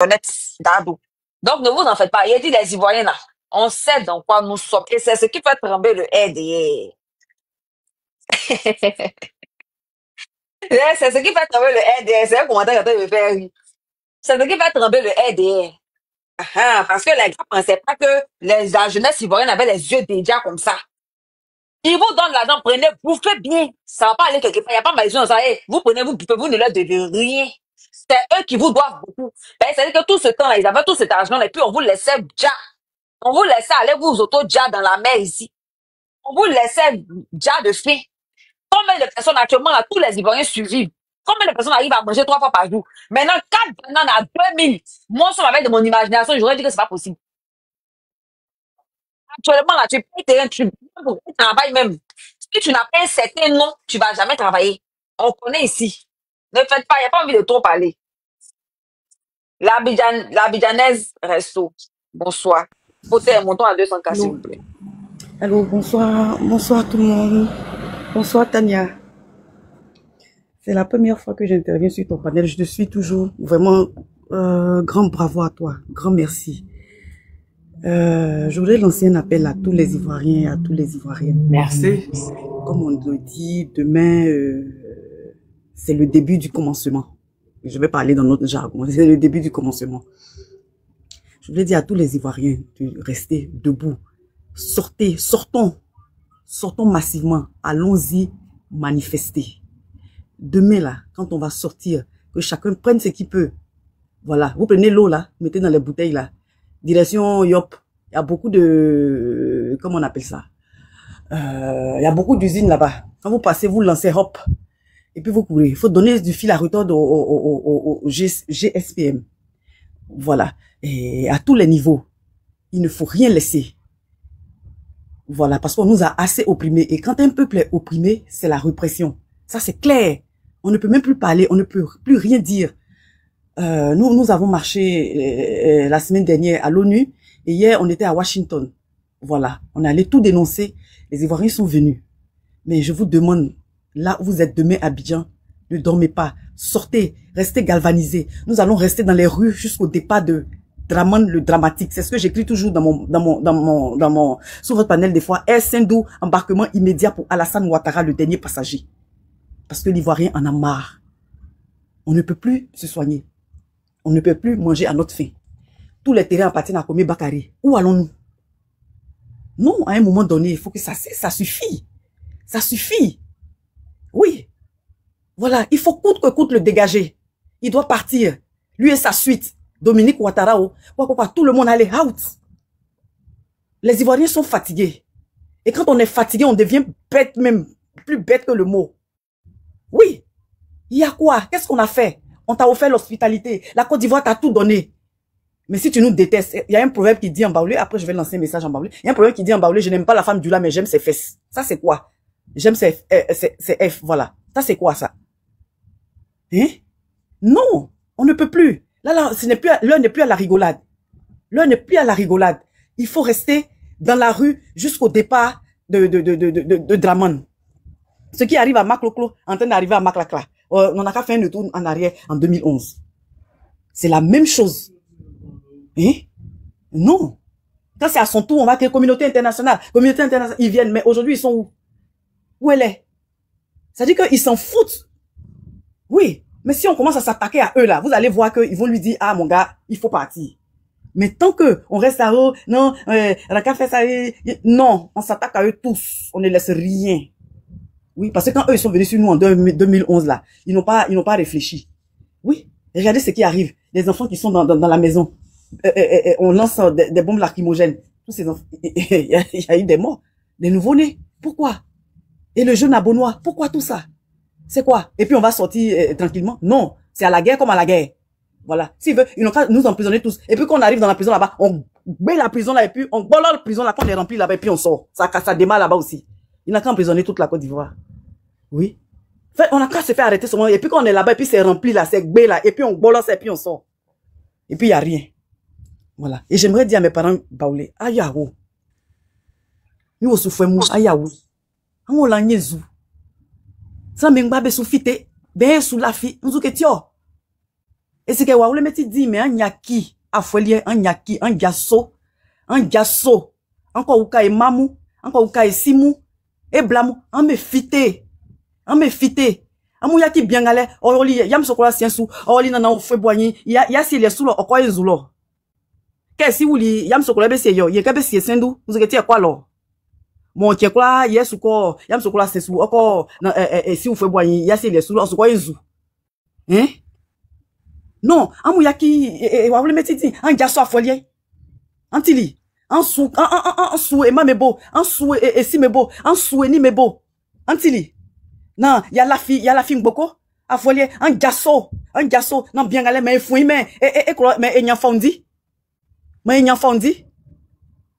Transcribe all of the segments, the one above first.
honnête d'ado. Donc, ne vous en faites pas. Il a dit les Ivoiriens là, on sait dans quoi nous sommes. Et c'est ce qui fait trembler le RDR. C'est ce qui fait trembler le RDR. C'est un commentaire que je vais faire rire. C'est ce qui fait trembler le RDR. Ah, parce que les gars ne pensaient pas que la jeunesse ivoirienne avait les yeux déjà comme ça. Ils vous donnent l'argent, prenez, bouffez bien. Ça ne va pas aller quelque part. Il n'y a pas mal de choses. Vous prenez, vous bouffez, vous ne leur devez rien. C'est eux qui vous doivent beaucoup. Ben, c'est-à-dire que tout ce temps, ils avaient tout cet argent et puis on vous laissait déjà. On vous laissait aller vous auto déjà dans la mer ici. On vous laissait déjà de faim. Combien de personnes actuellement, là, tous les Ivoiriens survivent? Combien de personnes arrivent à manger 3 fois par jour? Maintenant, 4 bananes à 2000. Moi, sur la veille de mon imagination, j'aurais dit que c'est pas possible. Actuellement, là, tu payes terrain, tu travailles même. Si tu n'as pas un certain nom, tu vas jamais travailler. On connaît ici. Ne faites pas, il n'y a pas envie de trop parler. L'Abidjanaise Resto. Bonsoir. Potez un montant à 200K, s'il Allô, vous plaît. allô, bonsoir, bonsoir tout le monde. Bonsoir Tania. C'est la première fois que j'interviens sur ton panel. Je te suis toujours. Vraiment, grand bravo à toi. Grand merci. Je voudrais lancer un appel à tous les Ivoiriens et à tous les Ivoiriennes. Merci. Comme on le dit, demain, c'est le début du commencement. Je vais parler dans notre jargon. C'est le début du commencement. Je voulais dire à tous les Ivoiriens de rester debout. Sortez, sortons massivement. Allons-y manifester. Demain, là, quand on va sortir, que chacun prenne ce qu'il peut. Voilà. Vous prenez l'eau, là, mettez dans les bouteilles, là. Direction Yop. Il y a beaucoup de... Comment on appelle ça? Il y a beaucoup d'usines là-bas. Quand vous passez, vous lancez, hop. Et puis vous courez. Il faut donner du fil à retordre au GSPM. Voilà. Et à tous les niveaux. Il ne faut rien laisser. Voilà, parce qu'on nous a assez opprimés. Et quand un peuple est opprimé, c'est la répression. Ça, c'est clair. On ne peut même plus parler, on ne peut plus rien dire. Nous avons marché la semaine dernière à l'ONU et hier, on était à Washington. Voilà, on allait tout dénoncer. Les Ivoiriens sont venus. Mais je vous demande, là où vous êtes demain à Abidjan, ne dormez pas. Sortez, restez galvanisés. Nous allons rester dans les rues jusqu'au départ de Draman le dramatique. C'est ce que j'écris toujours sur votre panel des fois. Air Sindou, embarquement immédiat pour Alassane Ouattara, le dernier passager. Parce que l'Ivoirien en a marre. On ne peut plus se soigner. On ne peut plus manger à notre faim. Tous les terrains appartiennent à Komé Bakary. Où allons-nous? Non, à un moment donné, il faut que ça suffit. Ça suffit. Oui. Voilà, il faut coûte que coûte le dégager. Il doit partir. Lui et sa suite. Dominique Ouattara, tout le monde allait out. Les Ivoiriens sont fatigués. Et quand on est fatigué, on devient bête même. Plus bête que le mot. Oui. Il y a quoi? Qu'est-ce qu'on a fait? On t'a offert l'hospitalité. La Côte d'Ivoire t'a tout donné. Mais si tu nous détestes, il y a un proverbe qui dit en baoulé, après je vais lancer un message en baoulé. Il y a un proverbe qui dit en baoulé, je n'aime pas la femme du là, mais j'aime ses fesses. Ça c'est quoi? J'aime ses F, voilà. Ça c'est quoi ça? Hein? Non, on ne peut plus. Là, l'heure n'est plus à la rigolade. L'heure n'est plus à la rigolade. Il faut rester dans la rue jusqu'au départ de Draman. Ce qui arrive à Makloklo, en train d'arriver à Maklakla. On n'a qu'à faire un retour en arrière en 2011. C'est la même chose. Hein? Non. Quand c'est à son tour, on va créer communauté internationale. Communauté internationale, ils viennent, mais aujourd'hui, ils sont où? Où elle est? Ça dit qu'ils s'en foutent. Oui. Mais si on commence à s'attaquer à eux, là, vous allez voir qu'ils vont lui dire, ah, mon gars, il faut partir. Mais tant que on reste à eux, non, Raka fait ça, non, on s'attaque à eux tous. On ne laisse rien. Oui, parce que quand eux, ils sont venus sur nous en 2011, là, ils n'ont pas réfléchi. Oui. Regardez ce qui arrive. Les enfants qui sont dans la maison. On lance des bombes lacrymogènes. Tous ces enfants, il y a eu des morts. Des nouveau-nés. Pourquoi? Et le jeune abonnois. Pourquoi tout ça? C'est quoi? Et puis on va sortir tranquillement? Non. C'est à la guerre comme à la guerre. Voilà. S'ils veulent, ils n'ont qu'à nous emprisonner tous. Et puis quand on arrive dans la prison là-bas, on met la prison là et puis on bolle la prison là, quand on est rempli là-bas et puis on sort. Ça démarre là-bas aussi. Il n'a qu'à emprisonner toute la Côte d'Ivoire. Oui. En fait, on a qu'à se faire arrêter ce moment. Et puis quand on est là-bas et puis c'est rempli là, c'est gbé là, et puis on bolosse et puis on sort. Et puis il n'y a rien. Voilà. Et j'aimerais dire à mes parents, baoulé, ayawo. Nous souffrons mou, ayawo. On l'a niezou. Ça m'engba be soufite, ben sous la fi, nous que tio. Et c'est que Waoule me dit, mais un yaki, à folie, un yaki, un gasso, encore ouka et mamou, encore ouka et simou, et blamou, un me fité, Amou yaki bien galé, oroli, yam sokola siensou, oroli nana ou fwe boigny, ya si les sous lo, okwa ezoulo. Qu'est-ce si vous li, yam sokola be se yo, ye kabe si sendu, vous êtes quoi lo? Mon tche quoi, yes ou quoi, yam sokola sesou, oko, si vous fwe boigny, ya si les sous lo, okwa ezou. Hein? Non, amou yaki, wawle metiti, an jasso a folie. Antili, an sou e ma mebo, an sou e si mebo, an sou e ni mebo. Antili. Non, y a la fille beaucoup. A folie, un gasso, non bien galé, mais fouille, mais y a fondi. Mais y a fondi.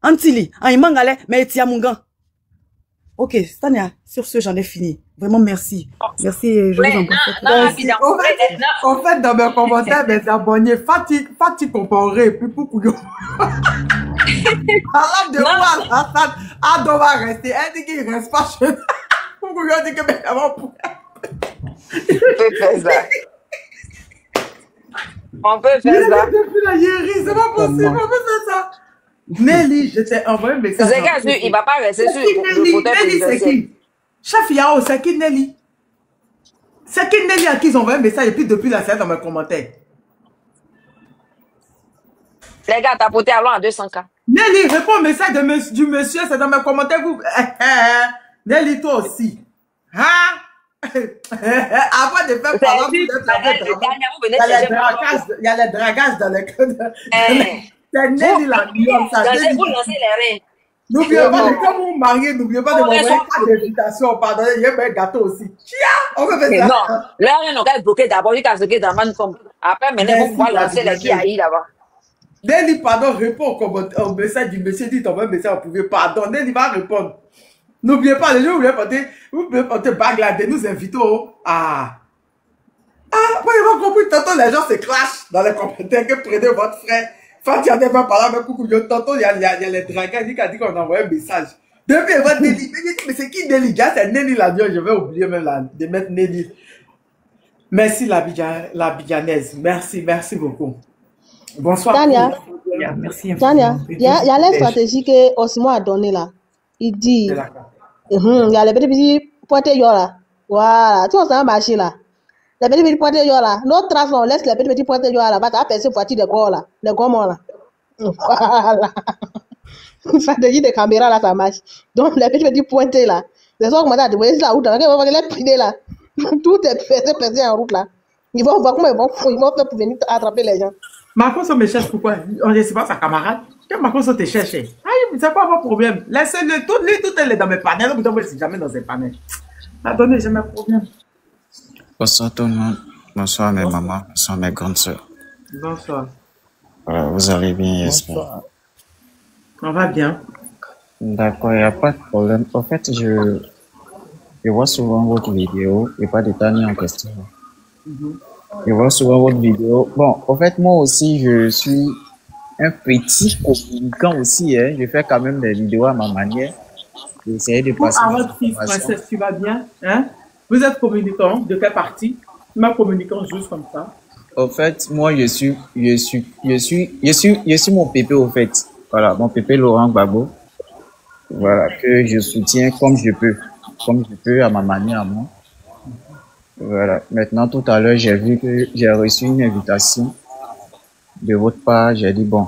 Antili, un mangalé, mais tia mungan. Ok, Stania, sur ce, j'en ai fini. Vraiment, merci. Merci, je vous embrasse. En fait, dans mes commentaires, mes abonnés, Fati comparé, puis pour que alors de moi, Hassan, Ado va rester. Elle dit qu'il reste pas chez nous. Pour que je dise que mais avant pour. On peut faire ça. On peut faire ça. Depuis la hiérie, c'est pas possible, on peut faire ça. Nelly, je t'ai envoyé un message. C'est gars, il va pas rester sur le fauteuil. Nelly, c'est qui? Chef Yao, c'est qui Nelly? C'est qui Nelly à qui ils ont envoyé un message et puis depuis la scène dans mes commentaires? Les gars, t'as poté alors en 200K. Nelly, réponds au message du monsieur, c'est dans mes commentaires. Vous... Nelly, toi aussi. Hein? Avant de faire parler, il y a les dragages dans les codes. C'est Nelly la lionne, ça. Vous lancez les reins. N'oubliez pas de, quand vous vous mariez, n'oubliez pas de m'envoyer pas d'invitation. Pardon, il y a un gâteau aussi. On peut faire ça. Non, là, on a bloqué d'abord, il a bloqué dans man comme. Après, maintenant, on va lancer les qui aillent là-bas. Nelly, pardon, réponds au message du monsieur, dit t'envoie un message, vous pouvez, pardon, Nelly va répondre. N'oubliez pas, les gens, vous pouvez porter bague nous invitons. Ah, moi, ils m'ont compris, tantôt, les gens se clashent dans les commentaires que prenez votre frère. Fatih avait pas parlé avec coucou, tantôt, il y a les dragons qui a dit qu'on envoie un message. Depuis, il va Nelly. Mais c'est qui Nelly? C'est Nelly la Dieu, je vais oublier même de mettre Nelly. Merci, la Bidjanaise. Merci beaucoup. Bonsoir. Tania, Merci. Tania, il y a la stratégie que Osmo a donnée là. Il dit, il y a les petits pointés là. Voilà, tu vois, ça va marcher là. Les petits pointés là. Notre trace, on laisse les petits pointés là. Va t'apercevoir voiture de corps là. Les gommes là. Voilà. Stratégie de caméra là, ça marche. Donc, les petits pointés là. Les gens commencent à dire, c'est la route là. On va les prider là. Tout est pesé en route là. Ils vont voir comment ils vont faire pour venir attraper les gens. Marcos me cherche pourquoi? On ne sait pas sa camarade. Quand Marcos te cherche, c'est pas mon problème. Laissez-le, tout elle est dans mes panels. Vous ne jamais dans ses panels. Attendez, j'ai mes problèmes. Bonsoir tout le monde. Bonsoir mes mamans, bonsoir mes grandes soeurs. Bonsoir. Vous allez bien, j'espère. On va bien. D'accord, il n'y a pas de problème. En fait, je vois souvent votre vidéo et pas de Tania en question. Je vois souvent votre vidéo. Bon, en fait, moi aussi, je suis un petit communicant aussi. Hein. Je fais quand même des vidéos à ma manière. J'essaie de passer. À votre fils, princesse, tu vas bien? Hein? Vous êtes communicant de quelle partie? Tu m'as communicant juste comme ça. En fait, moi, je suis mon pépé, au fait. Voilà, mon pépé Laurent Gbagbo. Voilà, que je soutiens comme je peux à ma manière, à moi. Voilà. Maintenant, tout à l'heure, j'ai vu que j'ai reçu une invitation de votre part. J'ai dit, bon,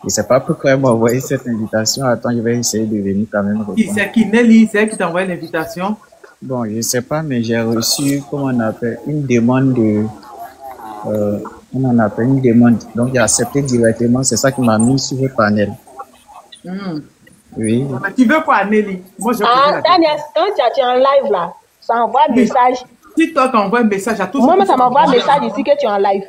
je ne sais pas pourquoi elle m'a envoyé cette invitation. Attends, je vais essayer de venir quand même répondre. C'est qui, Nelly? C'est elle qui t'a envoyé l'invitation? Bon, je ne sais pas, mais j'ai reçu, comment on appelle, une demande de... comment on appelle, une demande. Donc, j'ai accepté directement. C'est ça qui m'a mis sur votre panel. Oui. Tu veux quoi, Nelly? Moi, je Daniel, quand tu es en live là, ça envoie un message. TikTok envoie un message à tous. Moi, ça m'envoie un message ici que tu es en live.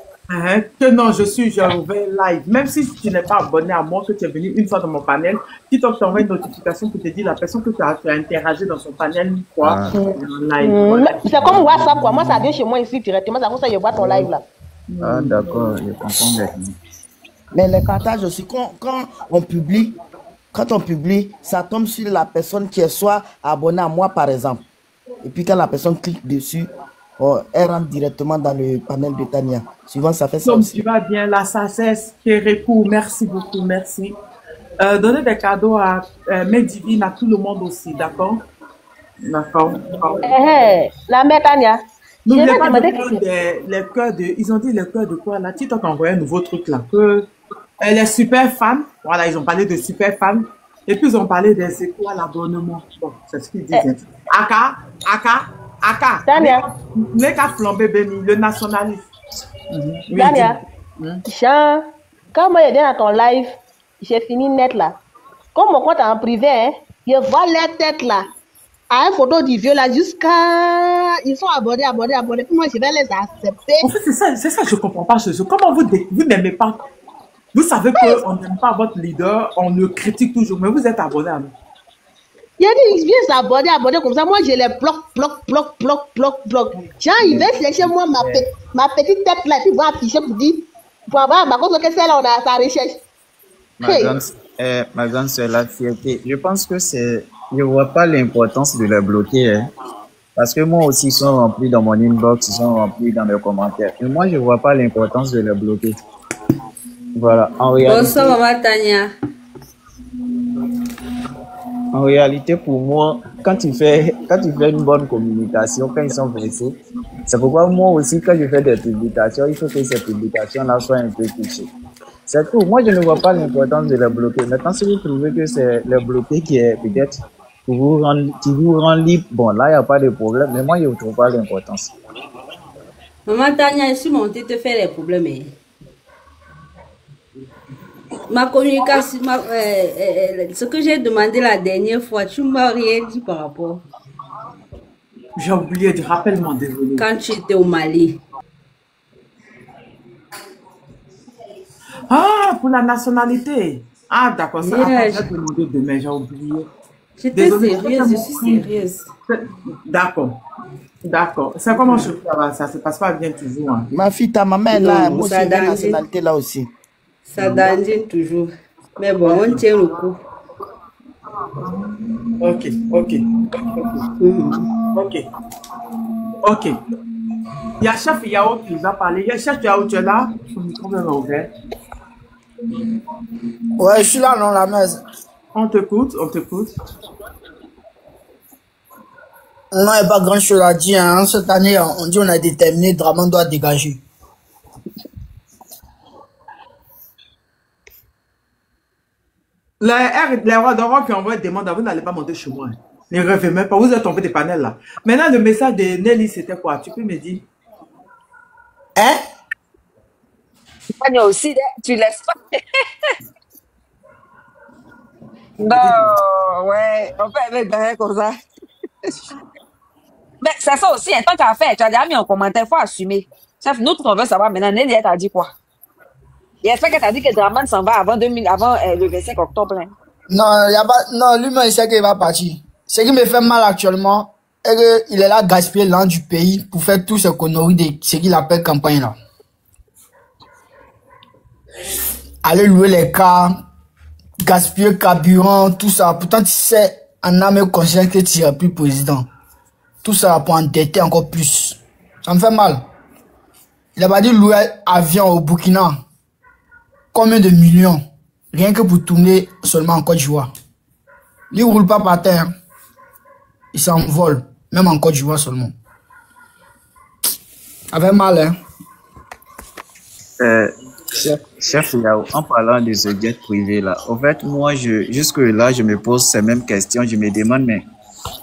Que non, j'ai ouvert live. Même si tu n'es pas abonné à moi, que tu es venu une fois dans mon panel, TikTok t'envoie une notification pour te dire la personne que tu as interagi dans son panel une fois en live. Voilà. C'est comme WhatsApp, quoi. Moi, ça vient chez moi ici directement. C'est comme ça que je vois ton live là. Ah, d'accord, je comprends bien. Mais les cartages aussi, quand on publie, ça tombe sur la personne qui est soit abonnée à moi, par exemple. Et puis quand la personne clique dessus, Oh, elle rentre directement dans le panel de Tania. Souvent, ça fait ça Comme aussi. tu vas bien, la Sacès, Kérékou, merci beaucoup, merci. Donnez des cadeaux à Medivine, à tout le monde aussi, d'accord? D'accord. La mère Tania, je N'oubliez vais pas de demander prendre que les cœurs de... Ils ont dit les cœurs de quoi là? TikTok a envoyé un nouveau truc là. Que les super fans, voilà, ils ont parlé de super fans. Et puis ils ont parlé des échos à l'abonnement. Bon, c'est ce qu'ils disent. Aka. Tania. N'est qu'à flamber Béni, le nationaliste. Oui, Tania, Jean, quand moi je viens à ton live, j'ai fini net là. Comme mon compte est en privé, hein, je vois les têtes là. À une photo du vieux là, jusqu'à. Ils sont abonnés. Puis moi, je vais les accepter. En fait, c'est ça que je ne comprends pas chez eux. Comment vous n'aimez pas? Vous savez qu'on n'aime pas votre leader, on le critique toujours, mais vous êtes abonné à nous. Il y a dit, ils viennent s'abonner comme ça. Moi, je les bloque. Tiens, il va chercher moi ma petite tête là, puis il va afficher pour dire, pour avoir ma compte, que c'est là, on a sa recherche. Ma grande soeur, la fierté. Je pense que c'est, je vois pas l'importance de les bloquer, hein. Parce que moi aussi, ils sont remplis dans mon inbox, ils sont remplis dans les commentaires. Et moi, je vois pas l'importance de les bloquer. Voilà. Bonsoir, maman Tania. En réalité, pour moi, quand tu fais une bonne communication, quand ils sont pressés, c'est pourquoi moi aussi, quand je fais des publications, il faut que ces publications-là soient un peu touchées. C'est tout. Moi, je ne vois pas l'importance de les bloquer. Maintenant, si vous trouvez que c'est le bloquer qui est peut-être qui vous rend libre, bon, là, il n'y a pas de problème. Mais moi, je ne trouve pas l'importance. Maman Tania, je suis montée te faire les problèmes. Ma communication, ce que j'ai demandé la dernière fois, tu ne m'as rien dit par rapport. J'ai oublié de rappelle-moi, désolé. Quand tu étais au Mali. Ah, pour la nationalité. Ah, d'accord. Ça, Yeah, j'ai demandé demain, j'ai oublié. J'étais sérieuse, je suis sérieuse. D'accord. C'est comment je fais là, ça se passe pas bien toujours. Hein. Ma fille, ta maman est là, Non, moi ça aussi, la dandine. nationalité là aussi. Ça dandine toujours. Mais bon, on tient le coup. Ok. Il y a Chef Yao qui nous a parlé. Il y a Chef Yao, tu es là? Son micro est ouvert. Ouais, je suis là dans la maison. On t'écoute. Non, il n'y a pas grand chose à dire. Hein. Cette année, on dit on a déterminé, Draman doit dégager. Les rois d'or qui envoient des demandes, vous n'allez pas monter chez moi. Ne rêvez même pas, vous êtes tombé des panels là. Maintenant, le message de Nelly, c'était quoi? Tu peux me dire? Hein? Tania aussi, tu laisses pas. Non, ouais, on peut avec derrière comme ça. Mais c'est ça aussi, en tant qu'à faire, tu as déjà mis en commentaire, il faut assumer. Chef, nous, on veut savoir maintenant, Nelly, elle t'a dit quoi? Et est-ce qu'elle t'a dit que Draman s'en va avant le 25 octobre? Hein? Non, y a pas, non, lui-même, il sait qu'il va partir. Ce qui me fait mal actuellement, est qu'il est là gaspiller l'an du pays pour faire tout ce conneries de ce qu'il appelle campagne là. Aller louer les cars, gaspiller carburant, tout ça. Pourtant, tu sais, en âme consciente que tu n'es plus président. Tout ça pour endetter encore plus. Ça me fait mal. Il a pas dit louer avion au Burkina. Combien de millions? Rien que pour tourner seulement en Côte d'Ivoire. Il ne roule pas par terre. Il s'envole. Même en Côte d'Ivoire seulement. Ça fait mal, hein? Chef Yao, en parlant de ce jet privé là, en fait, moi, jusque là, je me pose ces mêmes questions. Je me demande, mais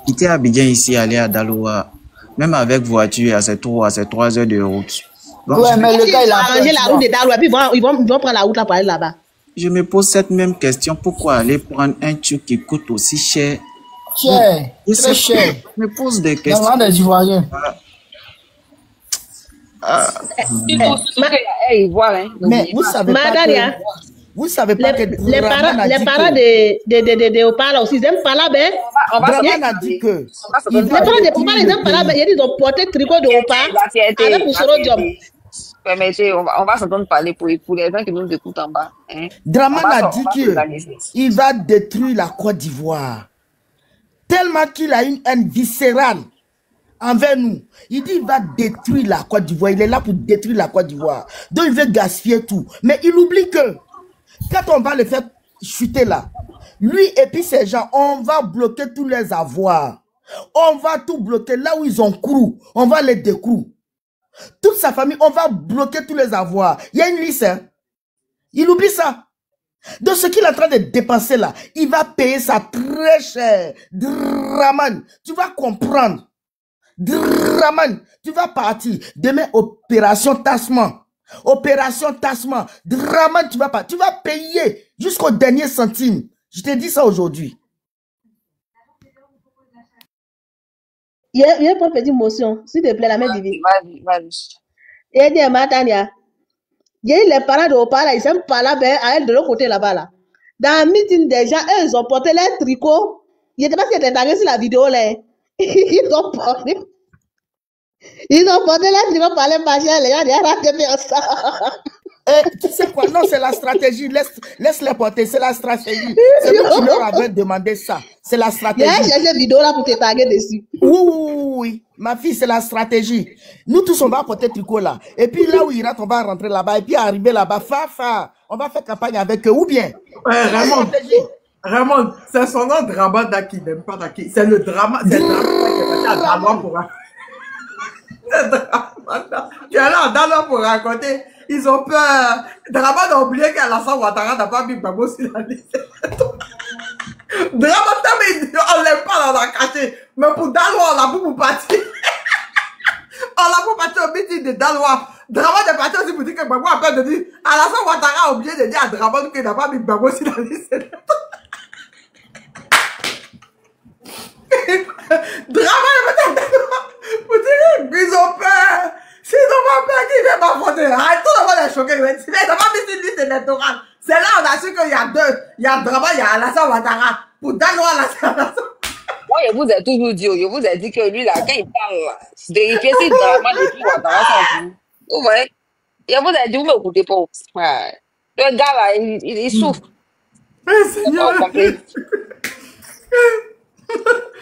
quitter Abidjan ici, aller à Daloa, même avec voiture, à ces 3 heures de route. Donc, ouais, mais le gars, il a arrangé la route de Daloa, puis ils vont prendre la route là pour aller là-bas. Je me pose cette même question. Pourquoi aller prendre un truc qui coûte aussi cher? Cher, très cher. Je me pose des questions. Dans des Ivoiriens. Mais vous savez pas que... Vous savez pas que... Les parents de Opa là aussi, ils aiment pas là, ben. Draman a dit que... Les parents de Opa, ils aiment pas là, ben. Ils ont porté tricot de Opa avec Poussoro Diop. Permettez, on va s'entendre parler pour les gens qui nous écoutent en bas. Hein. Draman a dit qu'il va détruire la Côte d'Ivoire. Tellement qu'il a une haine viscérale envers nous. Il dit il va détruire la Côte d'Ivoire. Il est là pour détruire la Côte d'Ivoire. Donc il veut gaspiller tout. Mais il oublie que quand on va le faire chuter là, lui et puis ces gens, on va bloquer tous les avoirs. On va tout bloquer. Là où ils ont cru, on va les décroûter. Toute sa famille, on va bloquer tous les avoirs. Il y a une liste. Hein? Il oublie ça. Donc ce qu'il est en train de dépenser là, il va payer ça très cher. Draman, tu vas comprendre. Draman, tu vas partir. Demain, opération tassement. Opération tassement. Draman, tu vas pas. Tu vas payer jusqu'au dernier centime. Je t'ai dit ça aujourd'hui. Il y a une petite motion, s'il te plaît, la main divine. Vas-y. Et dit, Matania, il y a eu les parents de Opala, ils s'aiment pas là, à elle de l'autre côté là-bas. Là. Dans le meeting, déjà, eux, ils ont porté leurs tricots. Il n'était pas si étaient tagués sur la vidéo là. Ils ont porté leurs tricots par les machins, les gars, ils ont raté ça. Tu sais quoi? Non, c'est la stratégie. Laisse-les porter. C'est la stratégie. C'est que tu leur avais demandé ça. C'est la stratégie. Il y a cette vidéo là pour te taguer dessus. Oui. Ma fille, c'est la stratégie. Nous tous, on va porter tricot là. Et puis là où il rentre, on va rentrer là-bas. Et puis arriver là-bas, on va faire campagne avec eux. Ou bien. Raymond, c'est son nom drama d'Aki, n'aime pas d'Aki. C'est le drama. C'est le drama qui est passé à Dalois pour raconter. Tu es là à Dalois pour raconter. Ils ont peur. Drama n'a oublié qu'Alassane Ouattara n'a pas mis Gbagbo sur la liste. Drama, on l'aime pas, on l'a caché. Mais pour Dalois, on l'a pour partir. On l'a pour partir au meeting de Dalois. Drama est parti aussi pour dire que Gbagbo a peur de dire. Alassane Ouattara a oublié de dire à Drama qu'il n'a pas mis Gbagbo sur la liste. Drama est peut-être pour dire qu'ils ont peur. S'ils n'ont pas peur qu'ils viennent m'affronter, arrête tout le monde est choqué. Ils n'ont pas mis une liste électorale. C'est là on a su qu'il y a deux. Il y a Drama, il y a Alassane Ouattara. Pour Dalois, Alassane. Moi, je vous ai toujours dit, je vous ai dit que lui, là, quand il parle, vérifiez si Drama et puis Ouattara sont vous. Vous voyez? Je vous ai dit, vous ne m'écoutez pas. Ouais. Le gars, là, il souffre. Seigneur.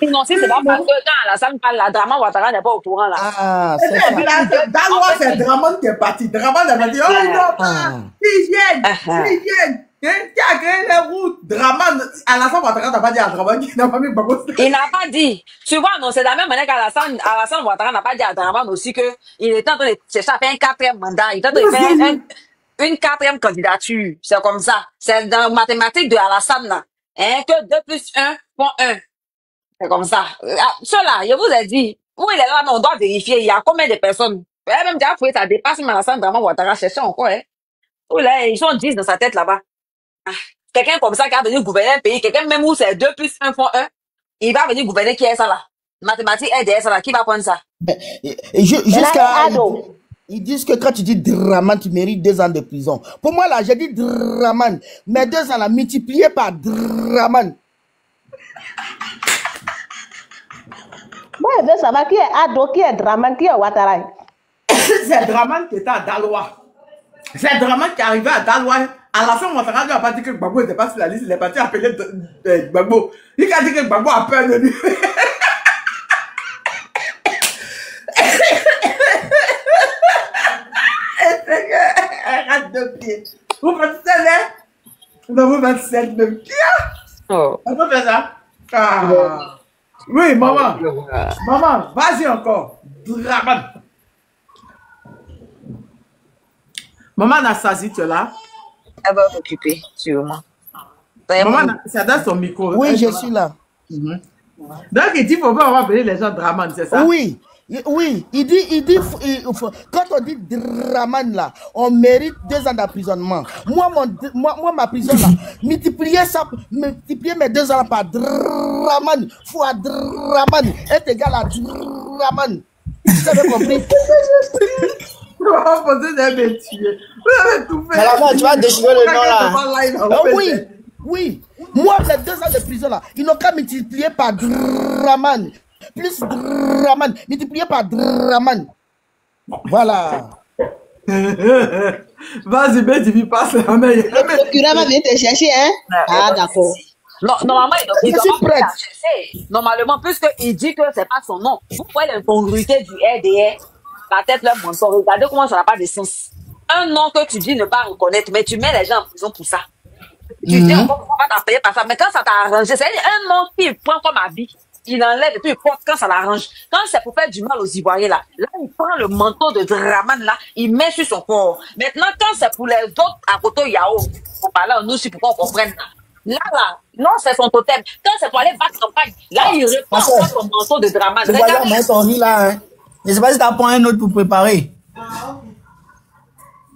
Non, si c'est pas parce que quand Alassane parle, la Drama Ouattara n'est pas au courant, là. Ah, c'est ça. Dalois, c'est Dramon qui est parti. Dramon a dit, oh, ils n'ont pas. Ils viennent. Qui a créé les routes? Draman, Alassane Ouattara n'a pas dit à Draman qu'il n'a pas mis Gbagbo. Il n'a pas dit. Tu vois, non, c'est de la même manière qu'Alassane Ouattara n'a pas dit à Draman aussi qu'il était en train de chercher à faire un 4e mandat. Il était en train de faire une 4e candidature. C'est comme ça. C'est dans la mathématique de Alassane, là. Hein, que 2 plus 1 font 1. C'est comme ça. Cela, je vous ai dit, où il est là, mais on doit vérifier. Il y a combien de personnes? Même déjà, ça dépasse même Alassane Draman Ouattara. Cherchez encore, hein. Où là, ils sont 10 dans sa tête là-bas. Quelqu'un comme ça qui a venu gouverner un pays, quelqu'un même où c'est 2 plus 1 font 1, il va venir gouverner qui est ça là? Mathématiques, RDS là, qui va prendre ça? Jusqu'à. Ils disent que quand tu dis Draman, tu mérites 2 ans de prison. Pour moi là, j'ai dit Draman, mais 2 ans là, multiplié par Draman. Moi, je veux savoir qui est Ado, qui est Draman, qui est Ouattara. C'est Draman qui était à Dalois. C'est Draman qui est arrivé à Dalois. Alassane Ouattara lui a pas dit que Gbagbo n'était pas sur la liste. Il est parti appeler Gbagbo. Il a dit que Gbagbo a peur de lui. Arrête de pied. Vous faites ça là? Vous faites ça de pied? Oh. On peut faire ça? Ah. Oui, maman. Maman, vas-y encore. Draman. Maman Nassazi, tu es là? Elle va m'occuper, sûrement. Maman, ça donne son micro. Oui, je suis là. Donc, il dit qu'il faut pas avoir appelé les gens Draman, c'est ça? Oui. Oui, il dit, quand on dit Draman là, on mérite 2 ans d'emprisonnement. Moi, ma prison là, multiplier mes 2 ans par Draman, fois Draman, est égal à Draman. Vous avez compris? Vous avez tout fait. Alors, tu vas déchirer le nom là. Oui. Moi, les 2 ans de prison là, ils n'ont qu'à multiplier par Draman. Plus Draman, multiplié par Draman. Voilà. Vas-y, mais tu passe la main. Le procureur va venir te chercher, hein? Ah, d'accord. Non, normalement, il Je doit suis pas porter prête. HSC. Normalement, puisqu'il dit que c'est pas son nom. Vous voyez l'incongruité du RDR, la tête, le menton. Regardez comment ça n'a pas de sens. Un nom que tu dis ne pas reconnaître, mais tu mets les gens en prison pour ça. Tu dis encore pourquoi pas t'en payer par ça. Mais quand ça t'a arrangé, c'est un nom qu'il prend comme habit. Il enlève et puis il porte quand ça l'arrange. Quand c'est pour faire du mal aux Ivoiriens, là il prend le manteau de Draman, là, il met sur son corps. Maintenant, quand c'est pour les autres à côté Yao, pour parler en nous aussi pour qu'on comprenne. Non, c'est son totem. Quand c'est pour aller battre campagne, là, il reprend Ma encore soeur, son manteau de Draman. je vois là, Regardez, mais ton riz là, hein. Je sais pas si t'as pris un autre pour préparer.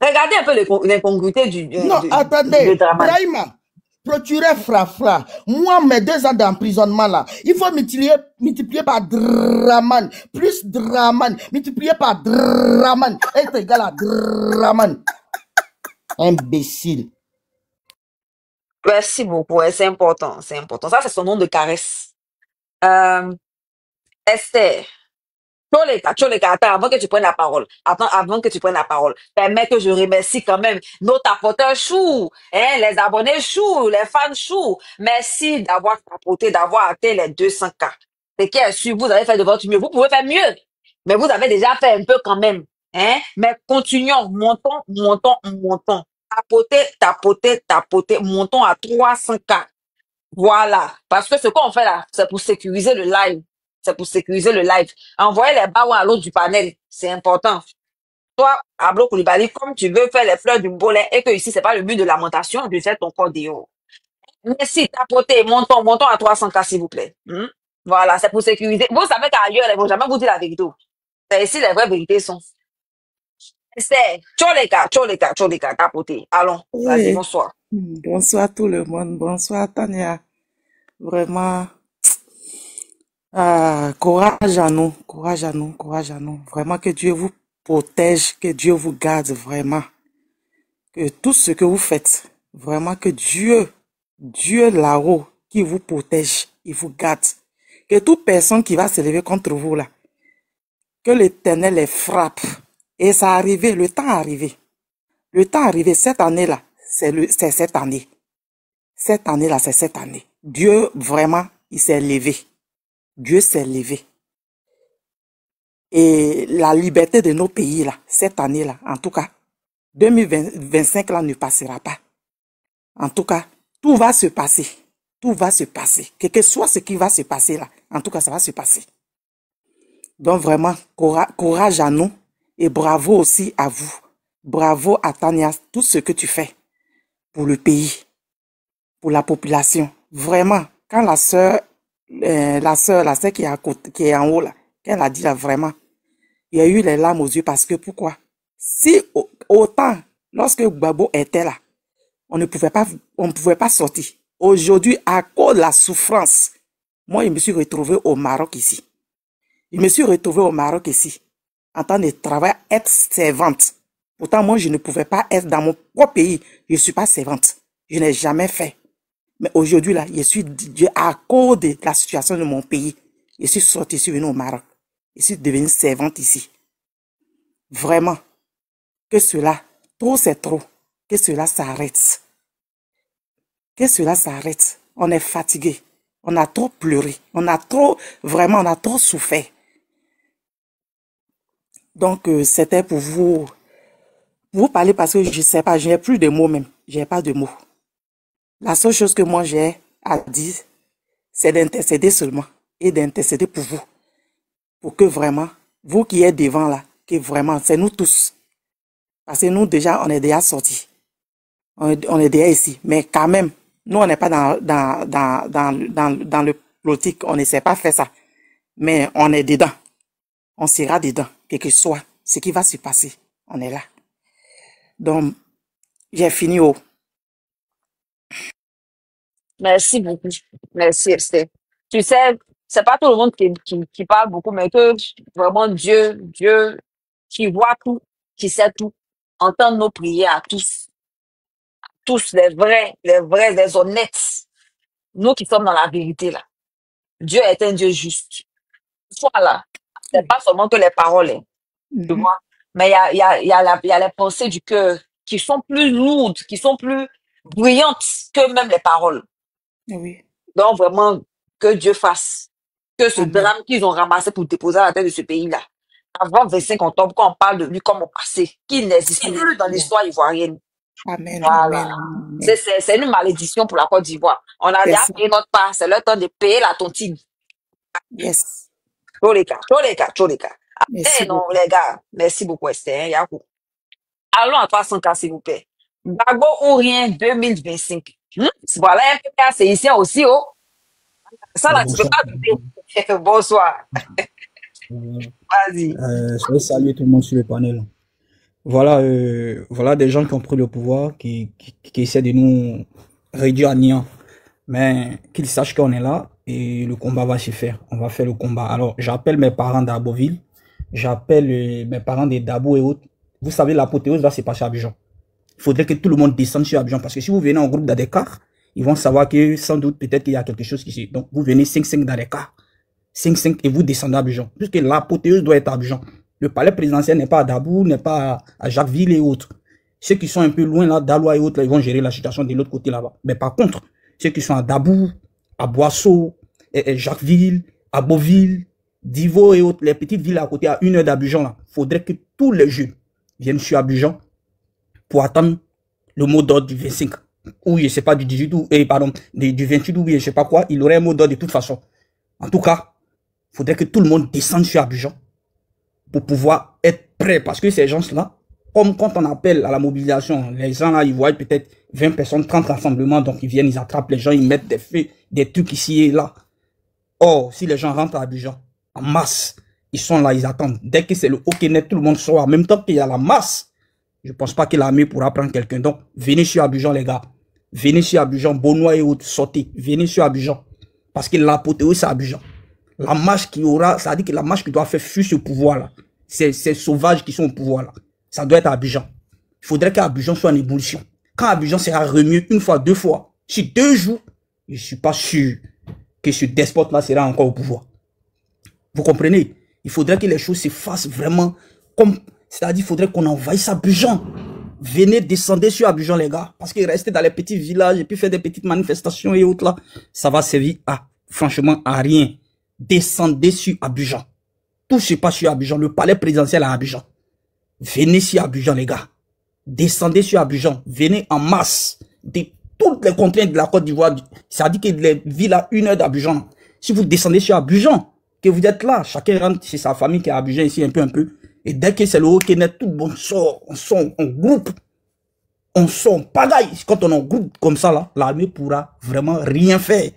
regardez un peu l'incongruité Non, de attendez. Draman. Brahima, procureur Frafra, moi, mes 2 ans d'emprisonnement là, il faut multiplier par Draman, plus Draman, multiplier par Draman, est égal à Draman. Imbécile. Merci beaucoup, ouais, c'est important, c'est important. Ça, c'est son nom de caresse. Esther. Tcholeka, attends, avant que tu prennes la parole. Attends, avant que tu prennes la parole. Permets que je remercie quand même nos tapoteurs choux, hein, les abonnés choux, les fans choux. Merci d'avoir tapoté, d'avoir atteint les 200K. C'est qui est sûr, vous avez fait de votre mieux. Vous pouvez faire mieux. Mais vous avez déjà fait un peu quand même, hein. Mais continuons, montons, montons, montons. Tapoter, tapoter, tapoter, montons à 300K. Voilà. Parce que ce qu'on fait là, c'est pour sécuriser le live. C'est pour sécuriser le live. Envoyer les baouins à l'autre du panel. C'est important. Toi, Ablo Koulibaly, comme tu veux faire les fleurs du bolet et que ici, c'est pas le but de lamentation, de faire ton corps dehors. Merci, tapotez, montons à 300K, s'il vous plaît. Voilà, c'est pour sécuriser. Vous savez qu'ailleurs, ils vont jamais vous dire la vérité. C'est ici, les vraies vérités sont. C'est, tcholeka, tapotez. Allons, vas-y, Oui. bonsoir. Bonsoir tout le monde. Bonsoir Tania. Vraiment, courage à nous, courage à nous, courage à nous. Vraiment que Dieu vous protège, que Dieu vous garde vraiment. Que tout ce que vous faites, vraiment que Dieu là-haut, qui vous protège, il vous garde. Que toute personne qui va se lever contre vous là, que l'Éternel les frappe. Et ça a arrivé, le temps est arrivé. Le temps est arrivé, cette année-là, c'est cette année. Cette année-là, c'est cette année. Dieu, vraiment, il s'est levé. Dieu s'est levé. Et la liberté de nos pays, là, cette année-là, en tout cas, 2025, là, ne passera pas. En tout cas, tout va se passer. Tout va se passer. Quel que soit ce qui va se passer, là, en tout cas, ça va se passer. Donc, vraiment, courage à nous. Et bravo aussi à vous. Bravo à Tania, tout ce que tu fais pour le pays, pour la population. Vraiment, quand la sœur qui est à côté, qui est en haut là, quand elle a dit là, vraiment, il y a eu les larmes aux yeux parce que pourquoi? Si autant, lorsque Gbagbo était là, on ne pouvait pas sortir. Aujourd'hui, à cause de la souffrance, moi, je me suis retrouvé au Maroc ici. Je me suis retrouvé au Maroc ici, en train de travailler, être servante. Pourtant, moi, je ne pouvais pas être dans mon propre pays. Je ne suis pas servante. Je n'ai jamais fait. Mais aujourd'hui, là, à cause de la situation de mon pays, je suis sorti, je suis venu au Maroc. Je suis devenue servante ici. Vraiment, que cela, trop c'est trop, que cela s'arrête. Que cela s'arrête. On est fatigué. On a trop pleuré. On a trop souffert. Donc, c'était pour vous parler parce que je sais pas, je n'ai plus de mots même. Je n'ai pas de mots. La seule chose que moi j'ai à dire, c'est d'intercéder seulement et d'intercéder pour vous. Pour que vraiment, vous qui êtes devant là, que vraiment, c'est nous tous. Parce que nous déjà, on est déjà sortis. On est déjà ici. Mais quand même, nous on n'est pas dans le politique, on ne sait pas faire ça. Mais on est dedans. On sera dedans, quel que soit ce qui va se passer. On est là. Donc, j'ai fini haut. Merci beaucoup. Merci, Esther. Tu sais, c'est pas tout le monde qui parle beaucoup, mais que vraiment Dieu qui voit tout, qui sait tout, entend nos prières à tous. Tous les vrais, les honnêtes. Nous qui sommes dans la vérité, là. Dieu est un Dieu juste. Voilà. C'est pas seulement que les paroles, hein, tu vois. Mais il y a les pensées du cœur qui sont plus lourdes, qui sont plus bruyantes que même les paroles. Oui. Donc, vraiment, que Dieu fasse que ce drame qu'ils ont ramassé pour déposer à la tête de ce pays-là, avant 25 octobre, quand on parle de lui comme au passé, qu'il n'existe plus dans l'histoire ivoirienne. Amen. Voilà. C'est une malédiction pour la Côte d'Ivoire. On a déjà payé notre part. C'est le temps de payer la tontine. Yes. Choleka. Merci Non, les gars, merci beaucoup, Esther. Yakou. Allons à 300K, s'il vous plaît. Gbagbo ou rien 2025. Voilà un peu c'est ici aussi, oh. Ça, là, tu peux pas douter. Bonsoir. Vas-y. Je vais saluer tout le monde sur le panel. Voilà, voilà des gens qui ont pris le pouvoir, qui essaient de nous réduire à néant. Mais qu'ils sachent qu'on est là et le combat va se faire. On va faire le combat. Alors, j'appelle mes parents d'Aboville. J'appelle mes parents des Dabo et autres. Vous savez, l'apothéose va se passer à Abidjan. Il faudrait que tout le monde descende sur Abidjan. Parce que si vous venez en groupe d'Adekar, ils vont savoir que sans doute, peut-être qu'il y a quelque chose qui se... Donc, vous venez 5-5 d'Adekar. 5-5 et vous descendez à Abidjan. Puisque l'apothéose doit être à Abidjan. Le palais présidentiel n'est pas à Dabou, n'est pas à Jacquesville et autres. Ceux qui sont un peu loin là, Dalois et autres, là, ils vont gérer la situation de l'autre côté là-bas. Mais par contre, ceux qui sont à Dabou, à Boisseau, Jacquesville, à Beauville, Divo et autres, les petites villes à côté, à 1 heure d'Abidjan là, faudrait que tous les jeunes viennent sur Abidjan pour attendre le mot d'ordre du 25. Ou je sais pas, du 18 ou, pardon, du 28 ou je sais pas quoi, il aurait un mot d'ordre de toute façon. En tout cas, faudrait que tout le monde descende sur Abidjan pour pouvoir être prêt. Parce que ces gens-là, comme quand on appelle à la mobilisation, les gens là, ils voient peut-être 20 personnes, 30 rassemblements, donc ils viennent, ils attrapent les gens, ils mettent des feux, des trucs ici et là. Or, si les gens rentrent à Abidjan, en masse, ils sont là, ils attendent. Dès que c'est le hockey net, tout le monde sort. En même temps qu'il y a la masse, je ne pense pas que l'armée pourra prendre quelqu'un. Donc, venez sur Abidjan, les gars. Venez sur Abidjan, Benoît et autres, sortez. Venez sur Abidjan. Parce que l'apothéose, c'est Abidjan. La marche qui aura, ça veut dire que la marche qui doit faire fuir ce pouvoir-là, ces sauvages qui sont au pouvoir là, ça doit être à Abidjan. Il faudrait qu'Abidjan soit en ébullition. Quand Abidjan sera remué une fois, 2 fois, sur 2 jours, je ne suis pas sûr que ce despote-là sera encore au pouvoir. Vous comprenez? Il faudrait que les choses se fassent vraiment comme... C'est-à-dire, il faudrait qu'on envahisse Abidjan. Venez, descendez sur Abidjan, les gars. Parce que rester dans les petits villages et puis faire des petites manifestations et autres là, ça va servir à, franchement, à rien. Descendez sur Abidjan. Tout se passe sur Abidjan. Le palais présidentiel à Abidjan. Venez sur Abidjan, les gars. Descendez sur Abidjan. Venez en masse. De toutes les contraintes de la Côte d'Ivoire. Ça dit que les villes à 1 heure d'Abidjan. Si vous descendez sur Abidjan, que vous êtes là, chacun rentre chez sa famille qui est à Abidjan ici un peu. Et dès que c'est le hockey net, tout le monde sort. On sort en groupe. On sort pagaille. Quand on est en groupe comme ça, là, l'armée pourra vraiment rien faire.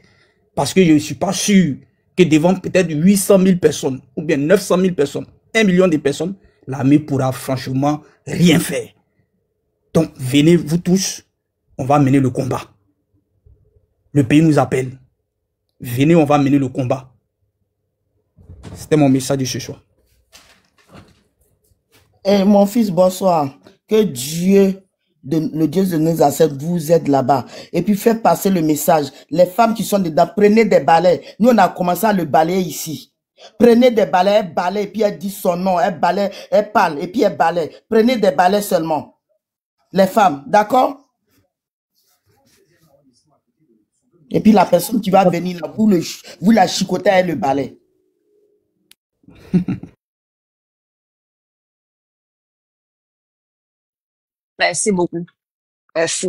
Parce que je ne suis pas sûr que devant peut-être 800 000 personnes, ou bien 900 000 personnes, 1 million de personnes, l'armée pourra franchement rien faire. Donc, venez vous tous, on va mener le combat. Le pays nous appelle. Venez, on va mener le combat. C'était mon message de ce soir. Eh, mon fils, bonsoir. Que Dieu, le Dieu de nos ancêtres, vous aide là-bas. Et puis, faites passer le message. Les femmes qui sont dedans, prenez des balais. Nous, on a commencé à le balayer ici. Prenez des balais, elle balaye, et puis elle dit son nom, elle balaye, elle parle, et puis elle balaye. Prenez des balais seulement. Les femmes, d'accord? Et puis la personne qui va venir là, vous la chicotez avec le balai. Merci beaucoup. Merci.